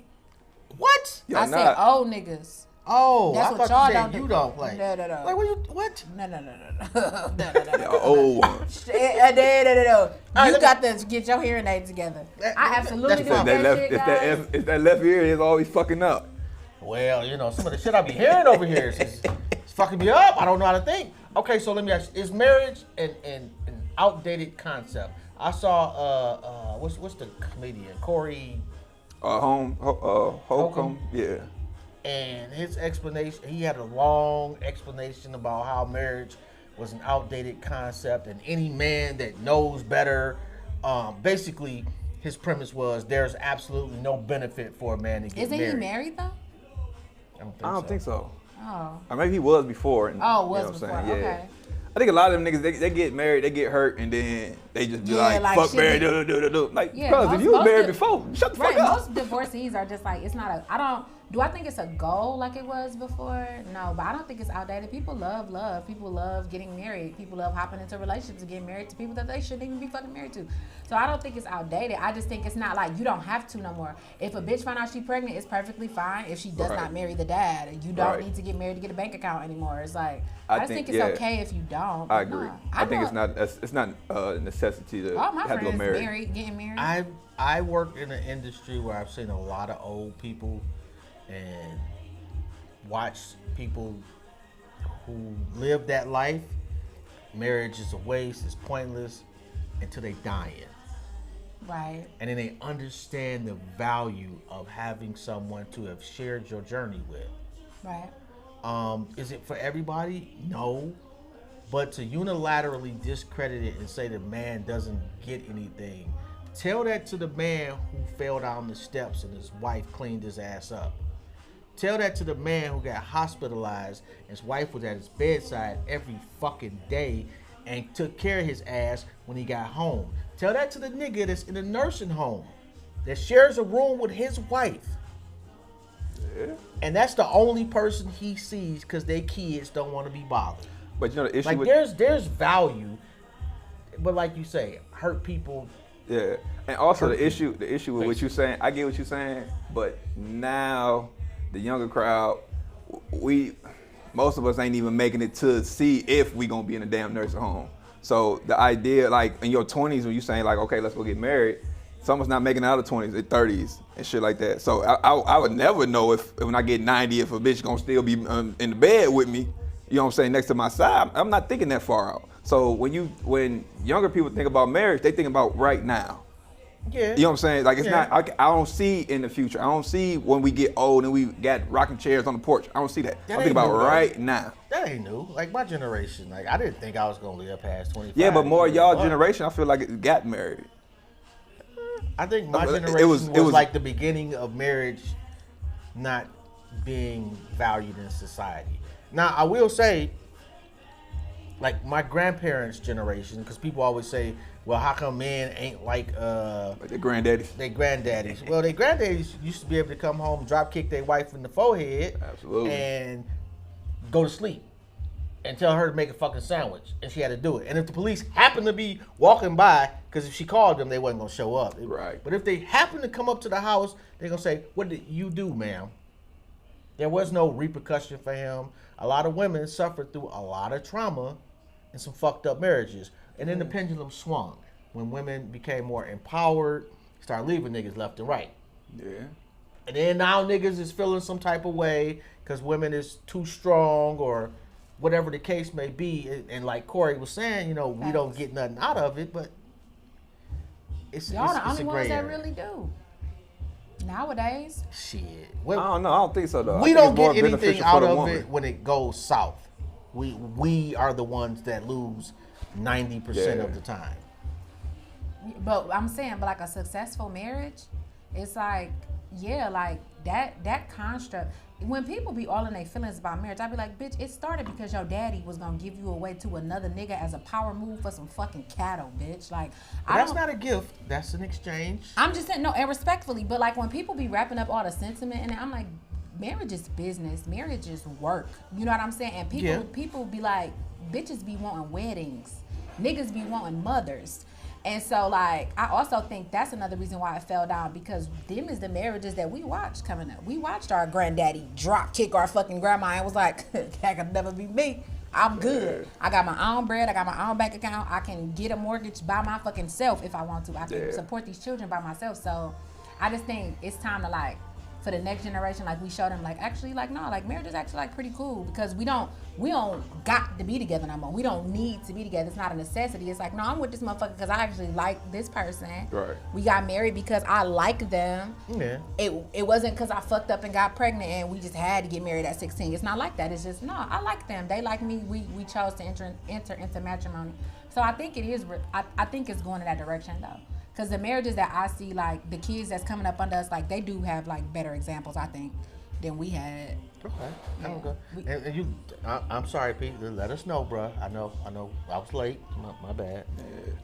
what? Y'all I said not. old niggas. Oh, That's I what thought y'all you said don't you do. don't play. No. Like, what? No. No. Old one. No. right, You let got to get your hearing aids together. I absolutely that's do fine. that, That shit, left, guys. if that left ear is always fucking up. Well, you know, some of the shit I be hearing over here is it's fucking me up. I don't know how to think. Okay, so let me ask you, is marriage an outdated concept? I saw, what's the comedian? Corey, Holcomb. Yeah. and his explanation, he had a long explanation about how marriage was an outdated concept and any man that knows better, basically his premise was there's absolutely no benefit for a man to get Isn't married. he married though? I don't think so. Oh. Or maybe he was before. And, Oh, you was know what I'm before. saying? Yeah. Okay. I think a lot of them niggas, they get married, they get hurt, and then they just be Yeah, like, like fuck shit. married, do. Like, Yeah, cuz if most- you was most married of- before, shut the Right, fuck up. most divorcees are just like, it's not a, do I think it's a goal like it was before? No, but I don't think it's outdated. People love love. People love getting married. People love hopping into relationships and getting married to people that they shouldn't even be fucking married to. So I don't think it's outdated. I just think it's not like you don't have to no more. If a bitch find out she pregnant, it's perfectly fine if she does Right. not marry the dad. You don't Right. need to get married to get a bank account anymore. It's like, I I just think- think it's yeah. okay if you don't. I but agree. nah. I think know it's not a necessity to all my have to go friends married. getting married. I work in an industry where I've seen a lot of old people and watched people who live that life. Marriage is a waste, it's pointless until they dying. Right. And then they understand the value of having someone to have shared your journey with. Right. Is it for everybody? No. But to unilaterally discredit it and say the man doesn't get anything, tell that to the man who fell down the steps and his wife cleaned his ass up. Tell that to the man who got hospitalized and his wife was at his bedside every fucking day and took care of his ass when he got home. Tell that to the nigga that's in a nursing home that shares a room with his wife. Yeah. And that's the only person he sees because their kids don't want to be bothered. But you know the issue Like with there's value, but like you say, hurt people. yeah, and also the issue with what you're saying, I get what you're saying, but now the younger crowd, most of us ain't even making it to see if we gonna be in a damn nursing home. So the idea, like in your 20s, when you saying like, okay, let's go get married, someone's not making it out of 20s, their 30s and shit like that. So I would never know if when I get 90 if a bitch gonna still be in the bed with me. You know what I'm saying, next to my side. I'm not thinking that far out. So when younger people think about marriage, they think about right now. Yeah. You know what I'm saying? Like it's Yeah. not. I don't see in the future. I don't see when we get old and we got rocking chairs on the porch. I don't see that. That I'm thinking ain't about new, right now. That ain't new. Like my generation, like I didn't think I was gonna live past 25. Yeah, but more y'all But generation, I feel like it got married. I think my It generation was was like the beginning of marriage not being valued in society. Now I will say, like my grandparents' generation, because people always say, well, how come men ain't like Like their granddaddies. their granddaddies? Well, their granddaddies used to be able to come home, drop kick their wife in the forehead, Absolutely. and go to sleep and tell her to make a fucking sandwich, and she had to do it. And if the police happened to be walking by, because if she called them, they wasn't gonna show up. Right. But if they happen to come up to the house, they're gonna say, "What did you do, ma'am?" There was no repercussion for him. A lot of women suffered through a lot of trauma and some fucked up marriages. And then the pendulum swung when women became more empowered, started leaving niggas left and right. Yeah. And then now niggas is feeling some type of way because women is too strong or whatever the case may be. And like Corey was saying, you know, we don't get nothing out of it, but Y'all the only a ones gray that area. really do. Nowadays. Shit. I don't know. I don't think so though. We I think don't it's more get anything beneficial out for the of woman. it when it goes south. We are the ones that lose 90% of the time. But I'm saying, but like a successful marriage, it's like, yeah, like that construct. When people be all in their feelings about marriage, I be like, bitch, it started because your daddy was gonna give you away to another nigga as a power move for some fucking cattle, bitch. Like, But that's not a gift. That's an exchange. I'm just saying, no, and respectfully, but like when people be wrapping up all the sentiment in it, I'm like, marriage is business. Marriage is work. You know what I'm saying? And people be like, bitches be wanting weddings. Niggas be wanting mothers. And so, like, I also think that's another reason why it fell down, because them is the marriages that we watched coming up. We watched our granddaddy drop kick our fucking grandma and was like, that could never be me. I'm good. I got my own bread. I got my own bank account. I can get a mortgage by my fucking self if I want to. I can support these children by myself. So I just think it's time to, like, for the next generation, like, we show them, like, actually, like, no, like, marriage is actually, like, pretty cool, because we don't got to be together no more. We don't need to be together. It's not a necessity. It's like, no, I'm with this motherfucker because I actually like this person. Right. We got married because I like them. Yeah. It wasn't because I fucked up and got pregnant and we just had to get married at 16. It's not like that. It's just, no, I like them. They like me. We chose to enter into matrimony. So I think it is. I think it's going in that direction though. Because the marriages that I see, like, the kids that's coming up under us, like, they do have, like, better examples, I think, than we had. Okay. And you, I'm sorry, Pete. Let us know, bro. I know. I was late. My bad.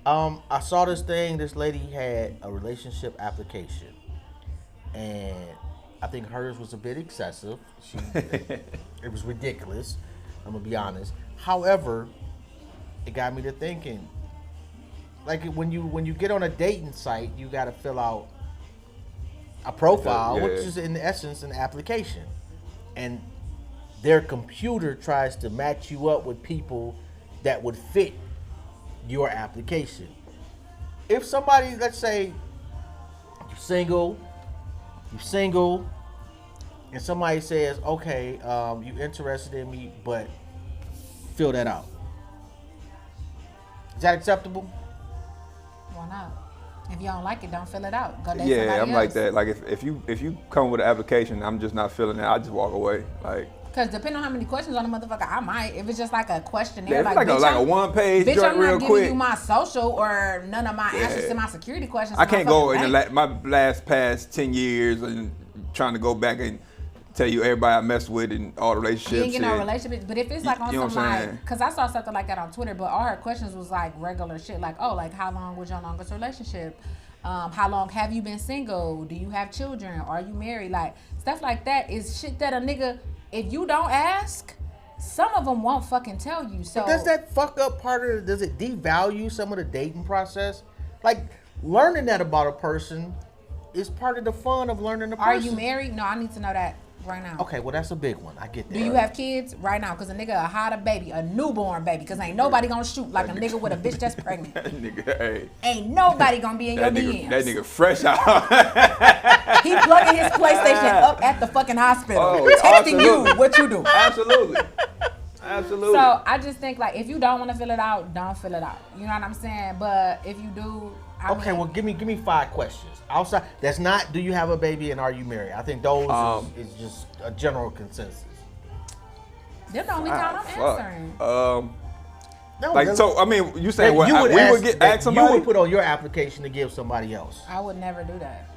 I saw this thing. This lady had a relationship application, and I think hers was a bit excessive. It was ridiculous. I'm gonna be honest. However, it got me to thinking. Like when you get on a dating site, you got to fill out a profile, which is in essence an application, and their computer tries to match you up with people that would fit your application. If somebody, let's say, you're single, and somebody says, okay, you interested in me, but fill that out. Is that acceptable? Why not? If you don't like it, don't fill it out. Go date Yeah, somebody I'm else. like that. Like if you come with an application, I'm just not feeling it. I just walk away. Like. Because depending on how many questions on the motherfucker, I might. If it's just like a questionnaire, Yeah, like, like a one-page bitch, joint I'm real not giving quick. you my social or none of my answers to my security questions. I can't go in bank. my last past 10 years and trying to go back and tell you everybody I messed with and all the relationships. You ain't get no relationship, but if it's like on You know some what I'm like, saying? because I saw something like that on Twitter, but all her questions was like regular shit, like, oh, like how long was your longest relationship? How long have you been single? Do you have children? Are you married? Like stuff like that is shit that a nigga, if you don't ask, some of them won't fucking tell you. So But does that fuck up part of it? Does it devalue some of the dating process? Like learning that about a person is part of the fun of learning the person. Are you married? No, I need to know that right now. Okay, well that's a big one. I get that. Do you have kids right now? Because a nigga will hide a baby, a newborn baby, because ain't nobody gonna shoot like a nigga with a bitch that's pregnant. That nigga, hey. Ain't nobody gonna be in your DMs. That nigga fresh out. He plugging his PlayStation up at the fucking hospital, Oh, texting absolutely. you what you do. Absolutely. Absolutely. So I just think like if you don't want to fill it out, don't fill it out. You know what I'm saying? But if you do, Okay, well give me 5 questions. Outside, that's not do you have a baby and are you married? I think those is just a general consensus. they're the only time I'm answering. No, like that's- so, I mean, you saying that what? you would We ask, would get that ask somebody. you would put on your application to give somebody else. I would never do that.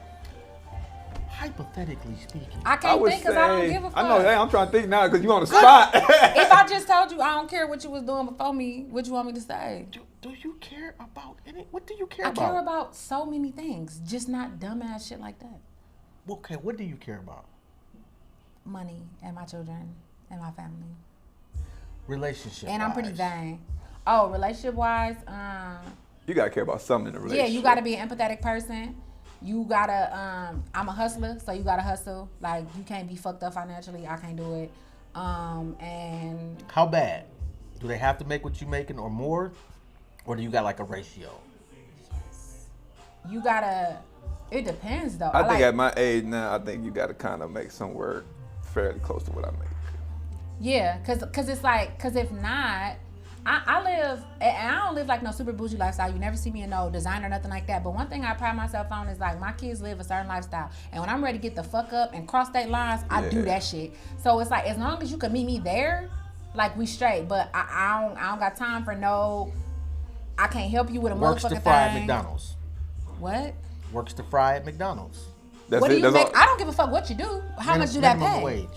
Hypothetically speaking. I can't think because I don't give a fuck. I know. Hey, I'm trying to think now because you on the spot. If I just told you I don't care what you was doing before me, what you want me to say? Do you care about any? What do you care I about? care about so many things, just not dumbass shit like that. Okay, what do you care about? Money and my children and my family. Relationship. And I'm pretty vain. Oh, relationship wise, You gotta care about something in a relationship. yeah, you gotta be an empathetic person. You gotta, I'm a hustler, so you gotta hustle. Like you can't be fucked up financially. I can't do it. And How bad? Do they have to make what you making or more? Or do you got like a ratio? you gotta. It depends though. I think like, at my age now, I think you gotta kind of make some work fairly close to what I make. yeah, cause it's like, cause if not, I live, and I don't live like no super bougie lifestyle. You never see me in no designer or nothing like that. But one thing I pride myself on is like my kids live a certain lifestyle. And when I'm ready to get the fuck up and cross state lines, I do that shit. So it's like, as long as you can meet me there, like we straight. But I don't got time for no, I can't help you with a Works motherfucking to fry at thing. McDonald's. What? Works to fry at McDonald's. That's What do it. you That's make? all. I don't give a fuck what you do. How much do that Minimum pay? wage.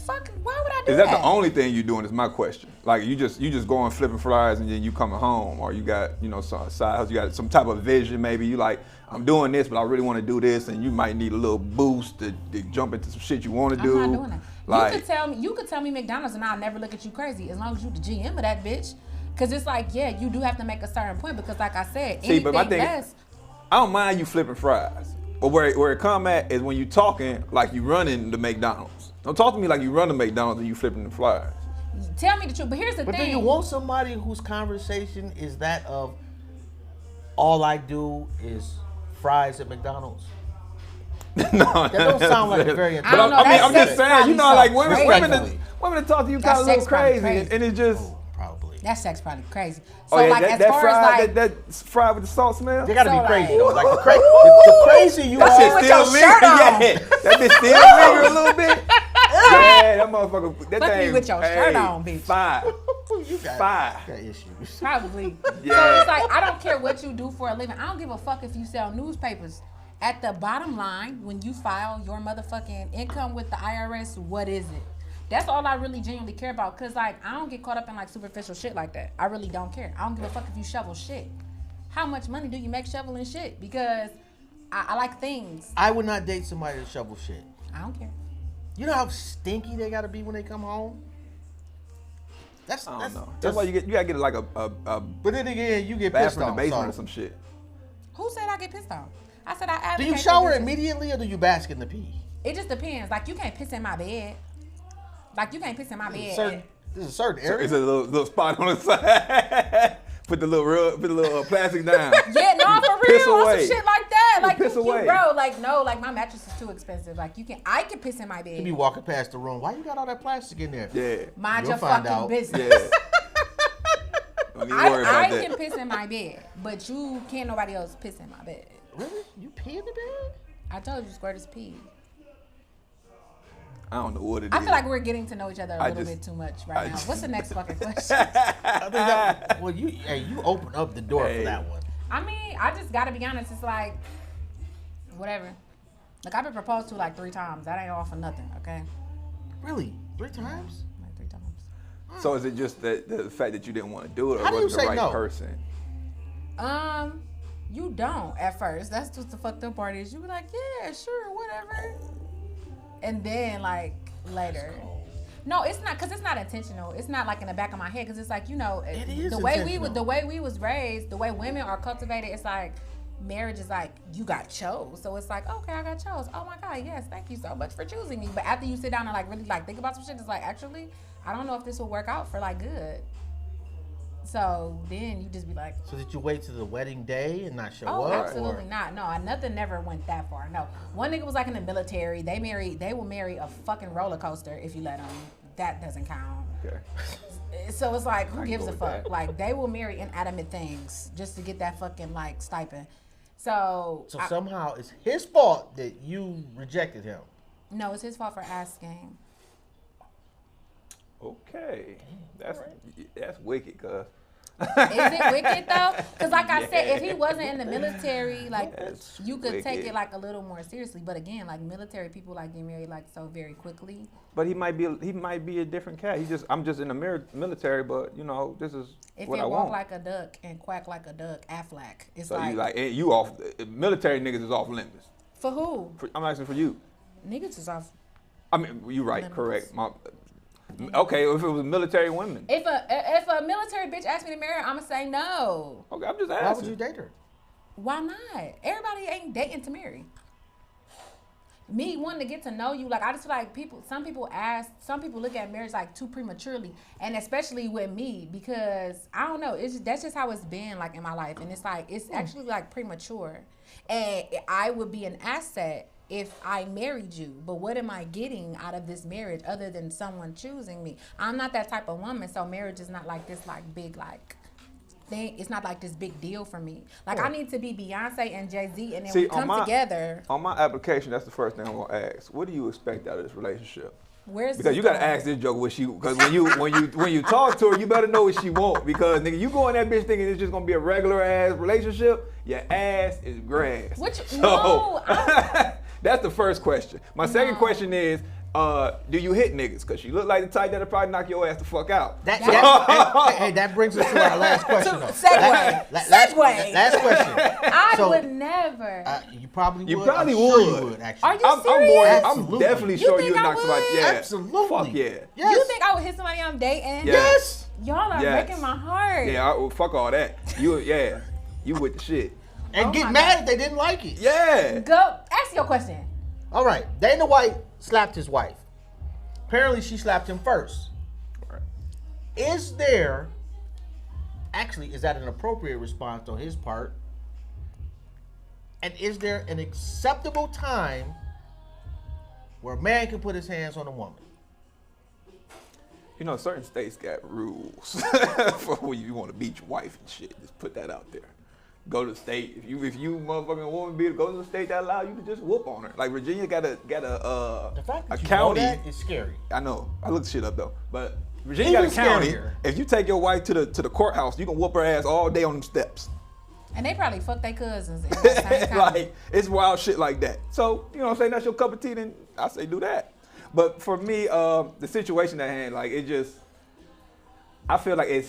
Fuck, why would I do Is that the only thing you doing? Is my question. Like you just going flipping fries and then you coming home, or you got some side hustle, you got some type of vision. Maybe you like I'm doing this, but I really want to do this, and you might need a little boost to jump into some shit you want to do. I'm not doing that. Like you could tell me McDonald's and I'll never look at you crazy as long as you the GM of that bitch. Cause it's like, yeah, you do have to make a certain point because like I said, See, anything but my thing, less. I don't mind you flipping fries, but where it come at is when you talking like you running the McDonald's. Don't talk to me like you run the McDonald's and you flipping the fries. Tell me the truth. But here's the But thing. do you want somebody whose conversation is that of all I do is fries at McDonald's? No, That don't sound like a very I don't know, I mean, that I'm just sex saying, you know, probably like so women crazy. that talk to you That kind of a little sex probably crazy, crazy. and it's just. Oh, probably. That sex probably crazy. So Oh yeah, like that as far fry, as like that fry with the salt smell. They gotta So, be crazy like- though. Like the crazy you That shit are. with your shirt on. Yeah, that bitch still linger a little bit. Yeah, that motherfucker. That Fuck me thing, with your shirt on, bitch. Five. You got, Five. got issues. probably. Yeah. So it's like I don't care what you do for a living. I don't give a fuck if you sell newspapers. At the bottom line, when you file your motherfucking income with the IRS, what is it? That's all I really genuinely care about. Cause like I don't get caught up in like superficial shit like that. I really don't care. I don't give a fuck if you shovel shit. How much money do you make shoveling shit? Because I like things. I would not date somebody that shovel shit. I don't care. You know how stinky they gotta be when they come home? That's I don't know. That's why you gotta get like a But then again, you get pissed bathroom in off. the basement or So. some shit. Who said I get pissed off? I said I Do advocate you for shower this. immediately or do you bask in the pee? It just depends. Like you can't piss in my bed. Like you can't piss in my bed. There's a certain area. It's a little spot on the side. Put the little plastic down. Yeah, no, for Piss real, on away. some shit like that. Like Piss you, away. bro, like no, like my mattress is too expensive. Like I can piss in my You bed. be walking past the room. Why you got all that plastic in there? Yeah. Mind You'll your find fucking out. business. Yeah. Don't even worry I about that. can piss in my bed, but you can't nobody else piss in my bed. You pee in the bed? I told you, squirt is pee. I don't know what it is. I feel like we're getting to know each other a little bit too much right now. What's the next fucking question? You open up the door for that one. I mean, I just gotta be honest. It's like, whatever. Like, I've been proposed to like 3 times. That ain't all for nothing, okay? Really? 3 times? Like 3 times. So is it just the fact that you didn't want to do it, or How do you wasn't the say right no? person? You don't at first. That's what the fucked up part is. You be like, yeah, sure, whatever. And then like later. No, it's not, cause it's not intentional. It's not like in the back of my head, cause it's like, you know, It is the way we was raised, the way women are cultivated. It's like marriage is like you got chose. So it's like, okay, I got chose. Oh my God, yes, thank you so much for choosing me. But after you sit down and like really like think about some shit, it's like actually, I don't know if this will work out for like good. So then you just be like, So did you wait to the wedding day and not show oh, up? absolutely not. No, nothing never went that far. No, one nigga was like in the military. They will marry a fucking roller coaster if you let them. That doesn't count. Okay. So it's like, who can gives go a with fuck? that. Like, they will marry inanimate things just to get that fucking like stipend. So Somehow it's his fault that you rejected him. no, it's his fault for asking. Okay. That's wicked, cuz. Is it wicked though? Because like I said, if he Yeah. wasn't in the military, like That's you could take wicked. it like a little more seriously. But again, like military people like get married like so very quickly. But he might be a different cat. I'm just in the military, but you know, this is If what it I walk want. like a duck and quack like a duck, Aflac. It's So like, you off military niggas is off limits. for who? I'm asking for you. Niggas is off. I mean, you right, Limits. correct. Okay, if it was military women. If a military bitch asks me to marry her, I'ma say no. Okay, I'm just asking. Why would you date her? Why not? Everybody ain't dating to marry. Me wanting to get to know you, like I just feel like some people look at marriage like too prematurely, and especially with me because I don't know, that's just how it's been like in my life, and it's like it's actually like premature, and I would be an asset if I married you, but what am I getting out of this marriage other than someone choosing me? I'm not that type of woman, so marriage is not like this like big like thing. It's not like this big deal for me. Like I need to be Beyonce and Jay-Z and then we come together. On my application, that's the first thing I'm gonna ask. What do you expect out of this relationship? Where's Because this you gotta going? ask this joke what she, because when you talk to her, you better know what she want. Because nigga, you go in that bitch thinking it's just gonna be a regular ass relationship, your ass is grass. That's the first question. My second question is, do you hit niggas? Because she look like the type that'll probably knock your ass the fuck out. Hey, that brings us to our last question. Though. Segue. Last question. I So, would never. You probably would. You probably I'm sure would. you would, actually. Are you serious? I'm definitely You sure think you'd I knock somebody. would? Yeah. Absolutely. Fuck yeah. Yes. You think I would hit somebody I'm dating? Yes. Y'all are Yes. breaking my heart. Yeah, fuck all that. You with the shit. And Oh get my mad God. if they didn't like it. Yeah. Go ask your question. All right. Dana White slapped his wife. Apparently, she slapped him first. Right. Is that an appropriate response on his part? And is there an acceptable time where a man can put his hands on a woman? You know, certain states got rules for when you want to beat your wife and shit. Just put that out there. Go to the state. If you motherfucking woman beater, go to the state that allow you to just whoop on her. Like Virginia got a The fact that a you county. know that is scary. I know. I looked shit up though. But Virginia got a Even county. scarier. If you take your wife to the courthouse, you can whoop her ass all day on them steps. And they probably fuck their cousins. In that same county. Like it's wild shit like that. So you know what I'm saying? That's your cup of tea. Then I say do that. But for me, the situation at hand, like it just, I feel like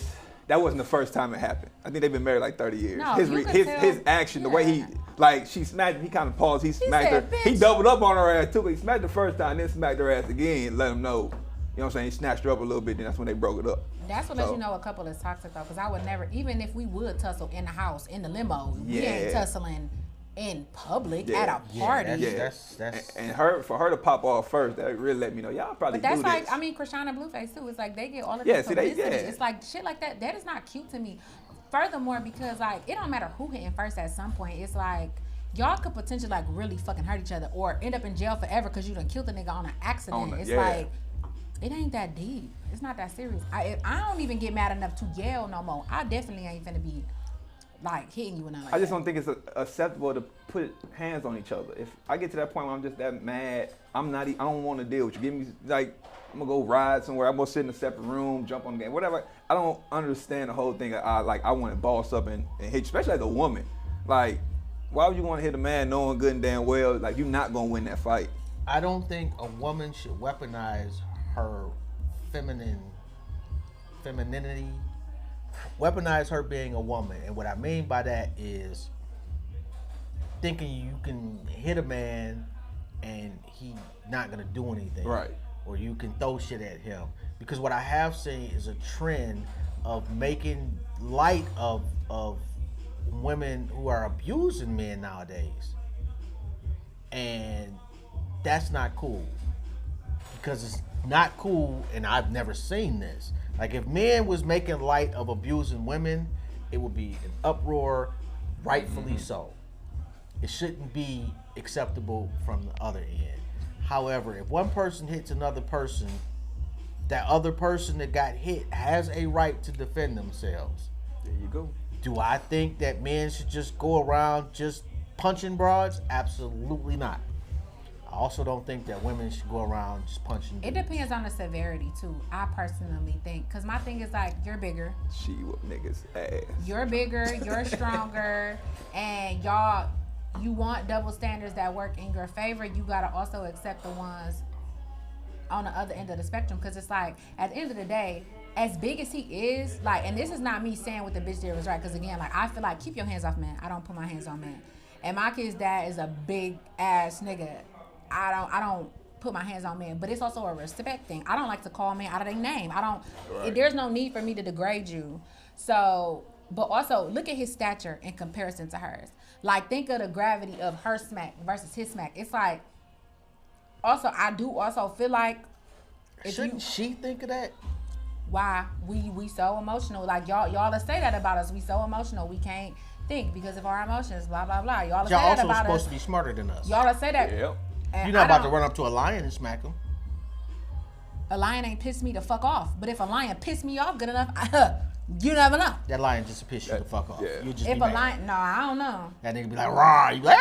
that wasn't the first time it happened. I think they've been married like 30 years. No, his you could tell- his action, the way he, like she smacked, he kind of paused, he smacked said, her. He "Bitch." doubled up on her ass too, but he smacked the first time, then smacked her ass again, let him know. You know what I'm saying? He snatched her up a little bit, then that's when they broke it up. That's what lets you know a couple is toxic though, because I would never, even if we would tussle in the house, in the limo, we ain't Yeah. tussling in public Yeah. at a party. That's And for her to pop off first, that really let me know y'all probably But that's do like, this. I mean, Krishana Blueface too. It's like they get all of Yeah, this see, they- publicity. yeah. It's like shit like that. That is not cute to me. Furthermore, because like it don't matter who hitting first at some point. It's like y'all could potentially like really fucking hurt each other or end up in jail forever because you done killed the nigga on an accident. It's like it ain't that deep. It's not that serious. I don't even get mad enough to yell no more. I definitely ain't finna be like hitting you and nothing like I just that. don't think it's acceptable to put hands on each other. If I get to that point where I'm just that mad, I don't want to deal with you. Give me like, I'm gonna go ride somewhere. I'm gonna sit in a separate room, jump on the game, whatever. I don't understand the whole thing. I want to boss up and hit you, especially as a woman. Like, why would you want to hit a man knowing good and damn well like you're not gonna win that fight? I don't think a woman should weaponize her femininity, weaponize her being a woman. And what I mean by that is thinking you can hit a man and he not gonna do anything. Right. Or you can throw shit at him. Because what I have seen is a trend of making light of women who are abusing men nowadays. And that's not cool. Because it's not cool, and I've never seen this. Like, if men was making light of abusing women, it would be an uproar, rightfully so. It shouldn't be acceptable from the other end. However, if one person hits another person, that other person that got hit has a right to defend themselves. There you go. Do I think that men should just go around just punching broads? Absolutely not. I also don't think that women should go around just punching It dudes. depends on the severity too. I personally think, cause my thing is like, you're bigger, She whoop niggas ass. you're bigger, you're stronger, and you want double standards that work in your favor. You gotta also accept the ones on the other end of the spectrum, because it's like, at the end of the day, as big as he is, like, and this is not me saying what the bitch did was right, because again, like, I feel like, keep your hands off men. I don't put my hands on men. And my kid's dad is a big ass nigga. I don't put my hands on men, but it's also a respect thing. I don't like to call men out of their name. There's no need for me to degrade you. So, but also look at his stature in comparison to hers. Like, think of the gravity of her smack versus his smack. It's like, also, I do also feel like, Shouldn't she think of that? why we so emotional. Like, y'all say that about us. We so emotional. We can't think because of our emotions, blah, blah, blah. Y'all say Y'all that also about supposed us. to be smarter than us. Y'all say that. Yep. And You're not I about to don't- run up to a lion and smack him. A lion ain't pissed me the fuck off. But if a lion pissed me off good enough, you never know. That lion just piss you the fuck off. Yeah. You just If be a mad. lion, no, I don't know. That nigga be like, rah. You be like,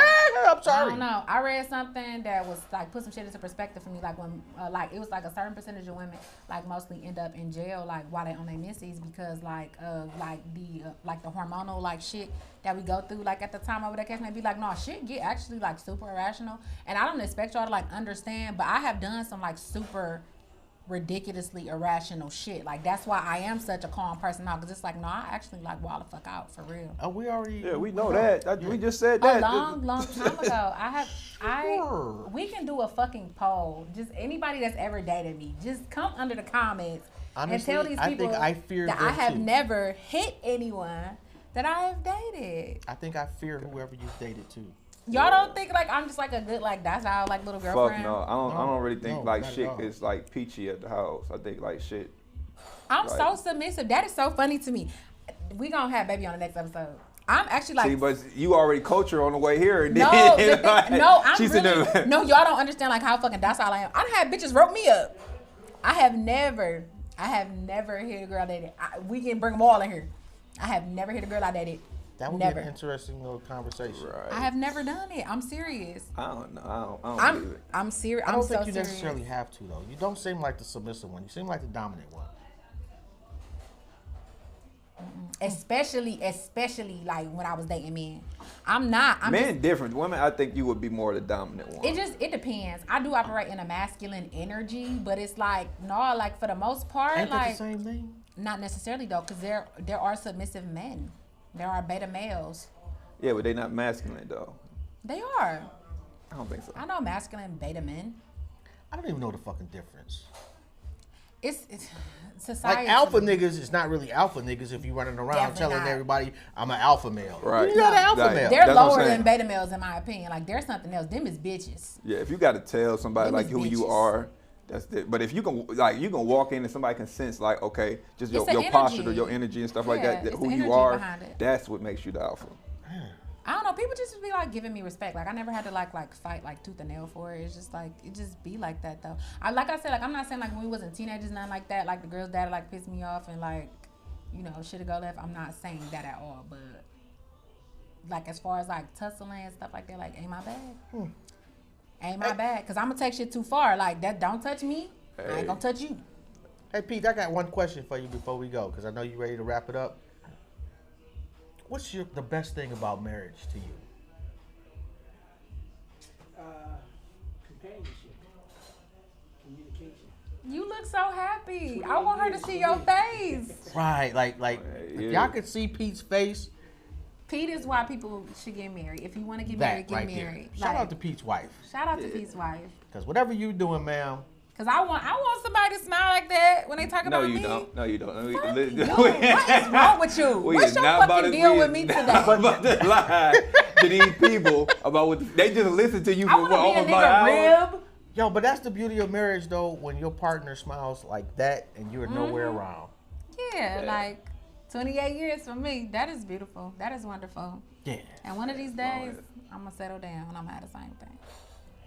I'm I sorry. don't know. I read something that was like put some shit into perspective for me. Like when, like it was like a certain percentage of women like mostly end up in jail like while they on their menses because like of like the hormonal like shit that we go through like at the time of that case. And they be like, no, shit get actually like super irrational. And I don't expect y'all to like understand, but I have done some like super ridiculously irrational shit. Like that's why I am such a calm person now, because it's like, no, I actually like wild the fuck out for real. Oh, we already. Yeah, we know that. We just said A that. long time ago, Sure. we can do a fucking poll. Just anybody that's ever dated me, just come under the comments Honestly, and tell these I people think I fear that them I have too. never hit anyone that I have dated. I think I fear whoever you dated too. Y'all don't think like I'm just like a good like that's our like little Fuck girlfriend? no. I don't really think No, like not at shit all. is like peachy at the house. I think like shit. I'm Right. so submissive. That is so funny to me. We gonna have baby on the next episode. I'm actually like See, but you already coached her on the way here. And No, then, like, I'm she's really, in there. no, y'all don't understand like how fucking docile I am. I done had bitches rope me up. I have never hit a girl I dated. We can bring them all in here. I have never hit a girl I dated. That would Never. be an interesting little conversation. Right. I have never done it. I'm serious. I don't know. I don't believe it. I'm serious. I don't I'm think so you serious. necessarily have to though. You don't seem like the submissive one. You seem like the dominant one. Especially like when I was dating men. I'm not. I'm Men just, different. Women, I think you would be more the dominant one. it depends. I do operate in a masculine energy, but it's like no, like for the most part, Ain't that like the same thing? not necessarily though, because there are submissive men. There are beta males. Yeah, but they not masculine though. They are. I don't think so. I know masculine beta men. I don't even know the fucking difference. It's society. Like alpha niggas is not really alpha niggas if you running around Definitely telling not. everybody I'm an alpha male. Right. You're not an alpha Like, male. They're That's what I'm lower saying. than beta males in my opinion. Like there's something else. Them is bitches. Yeah, if you got to tell somebody Them like is who you bitches. are, that's it. But if you can walk in and somebody can sense like okay, just It's your the posture, energy. your energy and stuff like Yeah, that it's who the you energy are, behind it. that's what makes you the alpha. I don't know. People just be like giving me respect. Like I never had to like fight like tooth and nail for it. It's just like it just be like that though. Like I said, like I'm not saying like when we wasn't teenagers, nothing like that. Like the girls that like pissed me off and like, you know, shoulda go left. I'm not saying that at all. But like as far as like tussling and stuff like that, like ain't my bag. Ain't my bag. Cause I'm gonna take shit too far. Like that, don't touch me. I ain't gonna touch you. Hey Pete, I got one question for you before we go, because I know you're ready to wrap it up. What's the best thing about marriage to you? Companionship, communication. You look so happy. I want her to see your face. Right, like if y'all could see Pete's face. Pete is why people should get married. If you want to get That married, get right married. there. Shout out to Pete's wife. Shout out to Pete's wife. Because whatever you doing, ma'am. Cause I want somebody to smile like that when they talk about me. No, you don't. Fuck you. What is wrong with you? What's your fucking deal with me today? I'm about to lie to these people about what they just listen to you I for want to be a almost about an nigga hour. rib. Yo, but that's the beauty of marriage, though, when your partner smiles like that and you're nowhere around. Yeah, like 28 years for me. That is beautiful. That is wonderful. Yeah. And one of these days, I'm gonna settle down and I'm gonna have the same thing.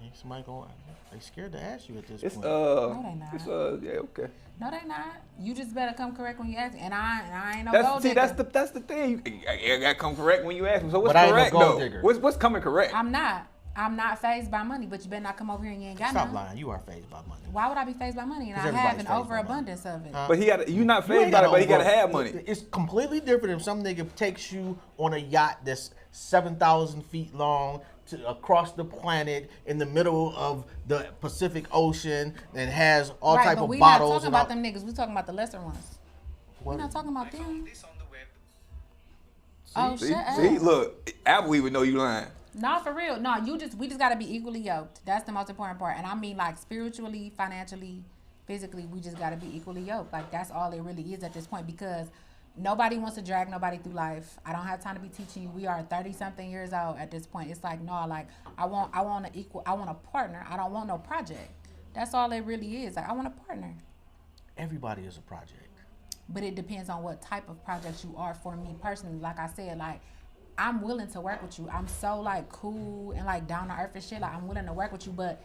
Ain't somebody going? They scared to ask you at this It's point. No, they not. It's yeah, okay. No, they not. You just better come correct when you ask. And I ain't no gold That's digger. that's the thing. You gotta come correct when you ask them. So what's But I ain't no correct gold though? digger. What's coming correct? I'm not phased by money, but you better not come over here and you ain't got Stop none. lying. You are phased by money. Why would I be phased by money? And I 'Cause have everybody's an phased by overabundance of it. But you're not You ain't phased by it, but he gotta over- have money. It's completely different if some nigga takes you on a yacht that's 7,000 feet long to across the planet in the middle of the Pacific Ocean and has all Right, type but of we bottles not talking and about all. them niggas. We talking about the lesser ones. What? We not talking about them. This on the web. Oh, See, shut see, up. look, Apple even know you lying. No, for real. No, we just gotta be equally yoked. That's the most important part. And I mean like spiritually, financially, physically, we just gotta be equally yoked. Like that's all it really is at this point because nobody wants to drag nobody through life. I don't have time to be teaching you. We are 30-something years old at this point. It's like, no, like I want a partner. I don't want no project. That's all it really is. Like I want a partner. Everybody is a project. But it depends on what type of project you are. For me personally, like I said, like I'm willing to work with you. I'm so like cool and like down to earth and shit. Like I'm willing to work with you, but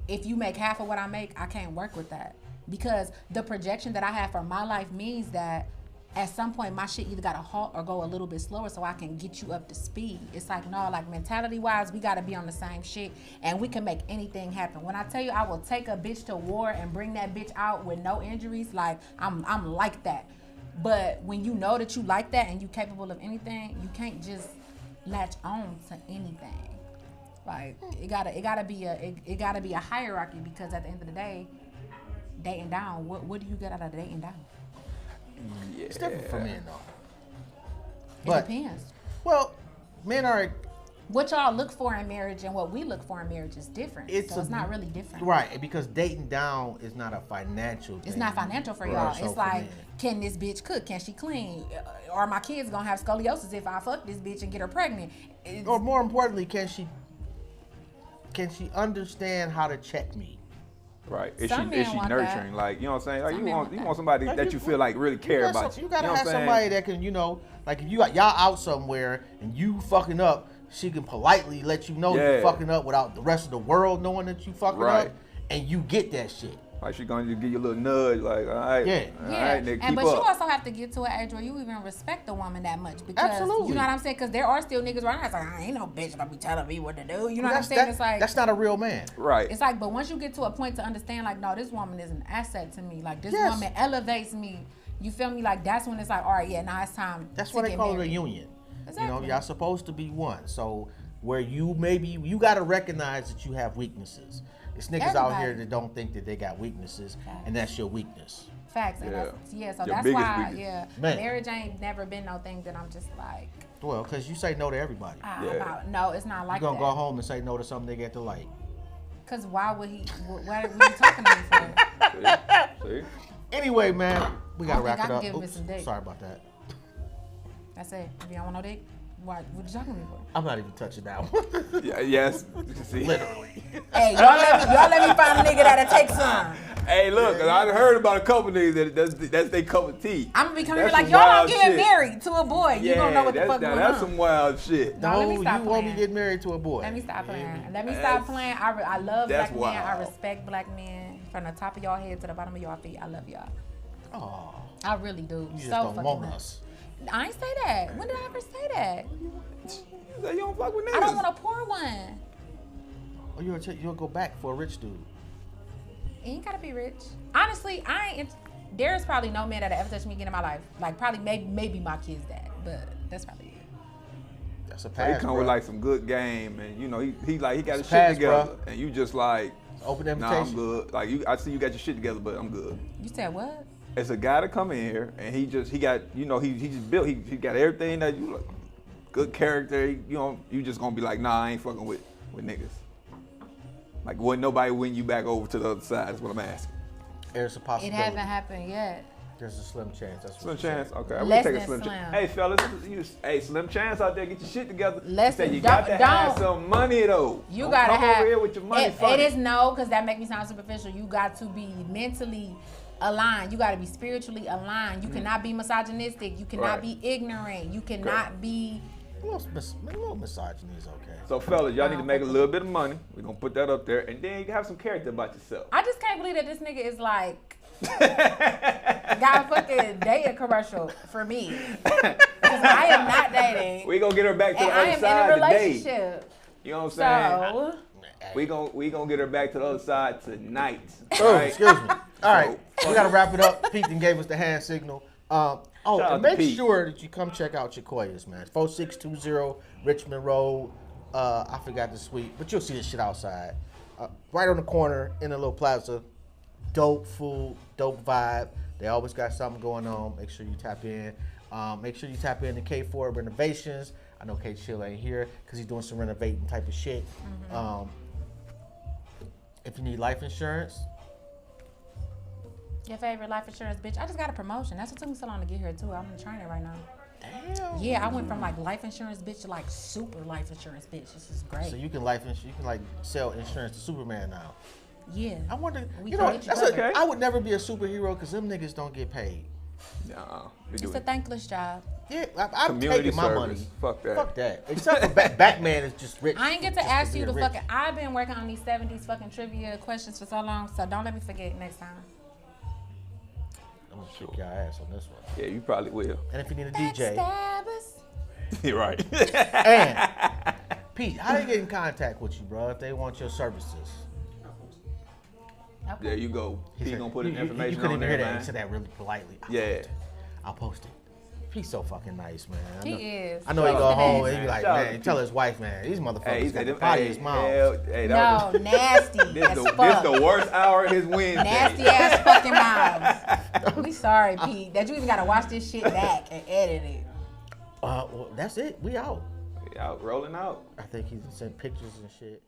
if you make half of what I make, I can't work with that because the projection that I have for my life means that at some point my shit either gotta halt or go a little bit slower so I can get you up to speed. It's like, no, like mentality wise, we gotta be on the same shit and we can make anything happen. When I tell you I will take a bitch to war and bring that bitch out with no injuries, like I'm like that. But when you know that you like that and you capable of anything, you can't just latch on to anything. Like it gotta be a hierarchy because at the end of the day, dating down, what do you get out of dating down? Yeah. It's different for men, though. It But, depends. well, men are, What y'all look for in marriage and what we look for in marriage is different. It's So it's a- not really different. right, because dating down is not a financial thing. It's not financial for Right, y'all. so It's for like, men. can this bitch cook? Can she clean? Are my kids gonna have scoliosis if I fuck this bitch and get her pregnant? It's- Or more importantly, can she understand how to check me? Right. Is Some she men want nurturing? that. Like, you know what I'm saying? Like Some you men want want that. somebody Like, that you feel like really care about you. You gotta know have what I'm saying? somebody that can, like if y'all out somewhere and you fucking up, she can politely let you know Yeah. you fucking up without the rest of the world knowing that you fucking Right. up, and you get that shit. Like she gonna just give you a little nudge, like, all right, Yeah. all Yeah, right, nigga, and keep but you up. also have to get to an age where you even respect the woman that much because Absolutely. you know what I'm saying. Because there are still niggas right now. It's like I ain't no bitch gonna be telling me what to do. You know what I'm saying? It's like that's not a real man. Right. it's like, but once you get to a point to understand, like, no, this woman is an asset to me. Like this Yes. woman elevates me. You feel me? Like that's when it's like, all right, yeah, now it's time. That's to why they get call it a married. union. Exactly. Y'all supposed to be one. So where you gotta recognize that you have weaknesses. It's niggas out Everybody. here that don't think that they got weaknesses, and that's your weakness. Facts. And Yeah. so Your that's biggest why, weakness. yeah, Man. marriage ain't never been no thing that I'm just like, Well, because you say no to everybody. Yeah. about. No, it's not like You gonna that. go home and say no to some nigga at the light. Cause why would he? What are you talking to me for? See? Anyway, man, we gotta I wrap think it I up. can give him Oops, some dick. sorry about that. That's it. If you don't want no dick, what you talking to me for? I'm not even touching that one. Yeah, yes. See? Literally. Hey, y'all let me find a nigga that'll take some. Hey, look, I heard about a couple niggas that's their cup of tea. I'm gonna be coming here That's like some y'all wild don't get shit. married to a boy. You don't know what the fuck going that's on. some wild shit. No, let me No, stop you won't be playing. getting married to a boy. Let me stop playing. Let me That's- stop playing. I love that's black men. I wild. respect black men from the top of y'all head to the bottom of y'all feet. I love y'all. Oh, I really do. you just so don't fucking want much. us. I ain't say that. When did I ever say that? You say you don't fuck with niggas. I don't want to pour one. Oh, you'll go back for a rich dude. You ain't gotta be rich. Honestly, there's probably no man that ever touched me again in my life. Like probably maybe my kid's dad, but that's probably it. That's a He pass, come bro. with like some good game, and you know he got his shit pass, together, bro. and you just like, Open nah, invitation. I'm good. Like I see you got your shit together, but I'm good. You said what? It's a guy to come in here, and he got, you know, he just built, he got everything that you like, good character. You just gonna be like, nah, I ain't fucking with niggas. Like, wouldn't nobody win you back over to the other side? Is what I'm asking. There's a It possibility. hasn't happened yet. There's a slim chance. That's Slim what you chance, said. okay. I'm Less gonna take a than slim slim. chance. Hey, fellas, hey, slim chance out there, get your shit together. Less Say than- you got to don't- have don't- some money though. You Don't gotta come have. over here with your money. It is no, because that make me sound superficial. You got to be mentally aligned. You got to be spiritually aligned. You cannot be misogynistic. You cannot Right. be ignorant. You cannot be. A little misogyny is okay. So, fellas, y'all need to make a little bit of money. We're gonna put that up there, and then you can have some character about yourself. I just can't believe that this nigga is like got a fucking dating commercial for me. Because I am not dating. We gonna get her back to And the I other am in side a today. relationship. You know what I'm saying? So We gonna get her back to the other side tonight. Oh, right? excuse me. All right, we gotta wrap it up. Pete then gave us the hand signal. Shout And out to make Pete. sure that you come check out Choukouya's, man. 4620 Richmond Road. I forgot the suite, but you'll see this shit outside. Right on the corner in the little plaza. Dope food, dope vibe. They always got something going on. Make sure you tap in. Make sure you tap in to K4 Renovations. I know K Chill ain't here because he's doing some renovating type of shit. If you need life insurance, your favorite life insurance bitch. I just got a promotion. That's what took me so long to get here too. I'm in training right now. damn. Yeah, I went from like life insurance bitch to like super life insurance bitch. This is great. So you can like sell insurance to Superman now. Yeah. I wonder, We you know, can get you that's covered. Okay. I would never be a superhero because them niggas don't get paid. Nah, we do It's a it. thankless job. Yeah, I'm Community taking my service. money. Fuck that. Fuck that. Except for Batman is just rich. I ain't get to just ask you being the rich. fucking. I've been working on these 70s fucking trivia questions for so long, so don't let me forget next time. I'm gonna kick your ass on this one. Yeah, you probably will. And if you need a DJ, Backstabbers. You're right. and Pete, how they get in contact with you, bro? If they want your services. Okay. There you go. He said- gonna put his you information couldn't on even hear there, that. man. He said that really politely. Yeah. I'll post it. He's so fucking nice, man. I He know, is. I know he Shout go out to home Pete, and he be man. like, Shout out man, to tell Pete. his wife, man, these Hey, he motherfuckers got said, the pottiest mouths. hey, No, nasty this as the fuck. worst hour of his Wednesday. Nasty ass fucking mouths. We sorry, Pete, that you even gotta watch this shit back and edit it. Well, that's it. We out. Out rolling out. I think he's sent pictures and shit.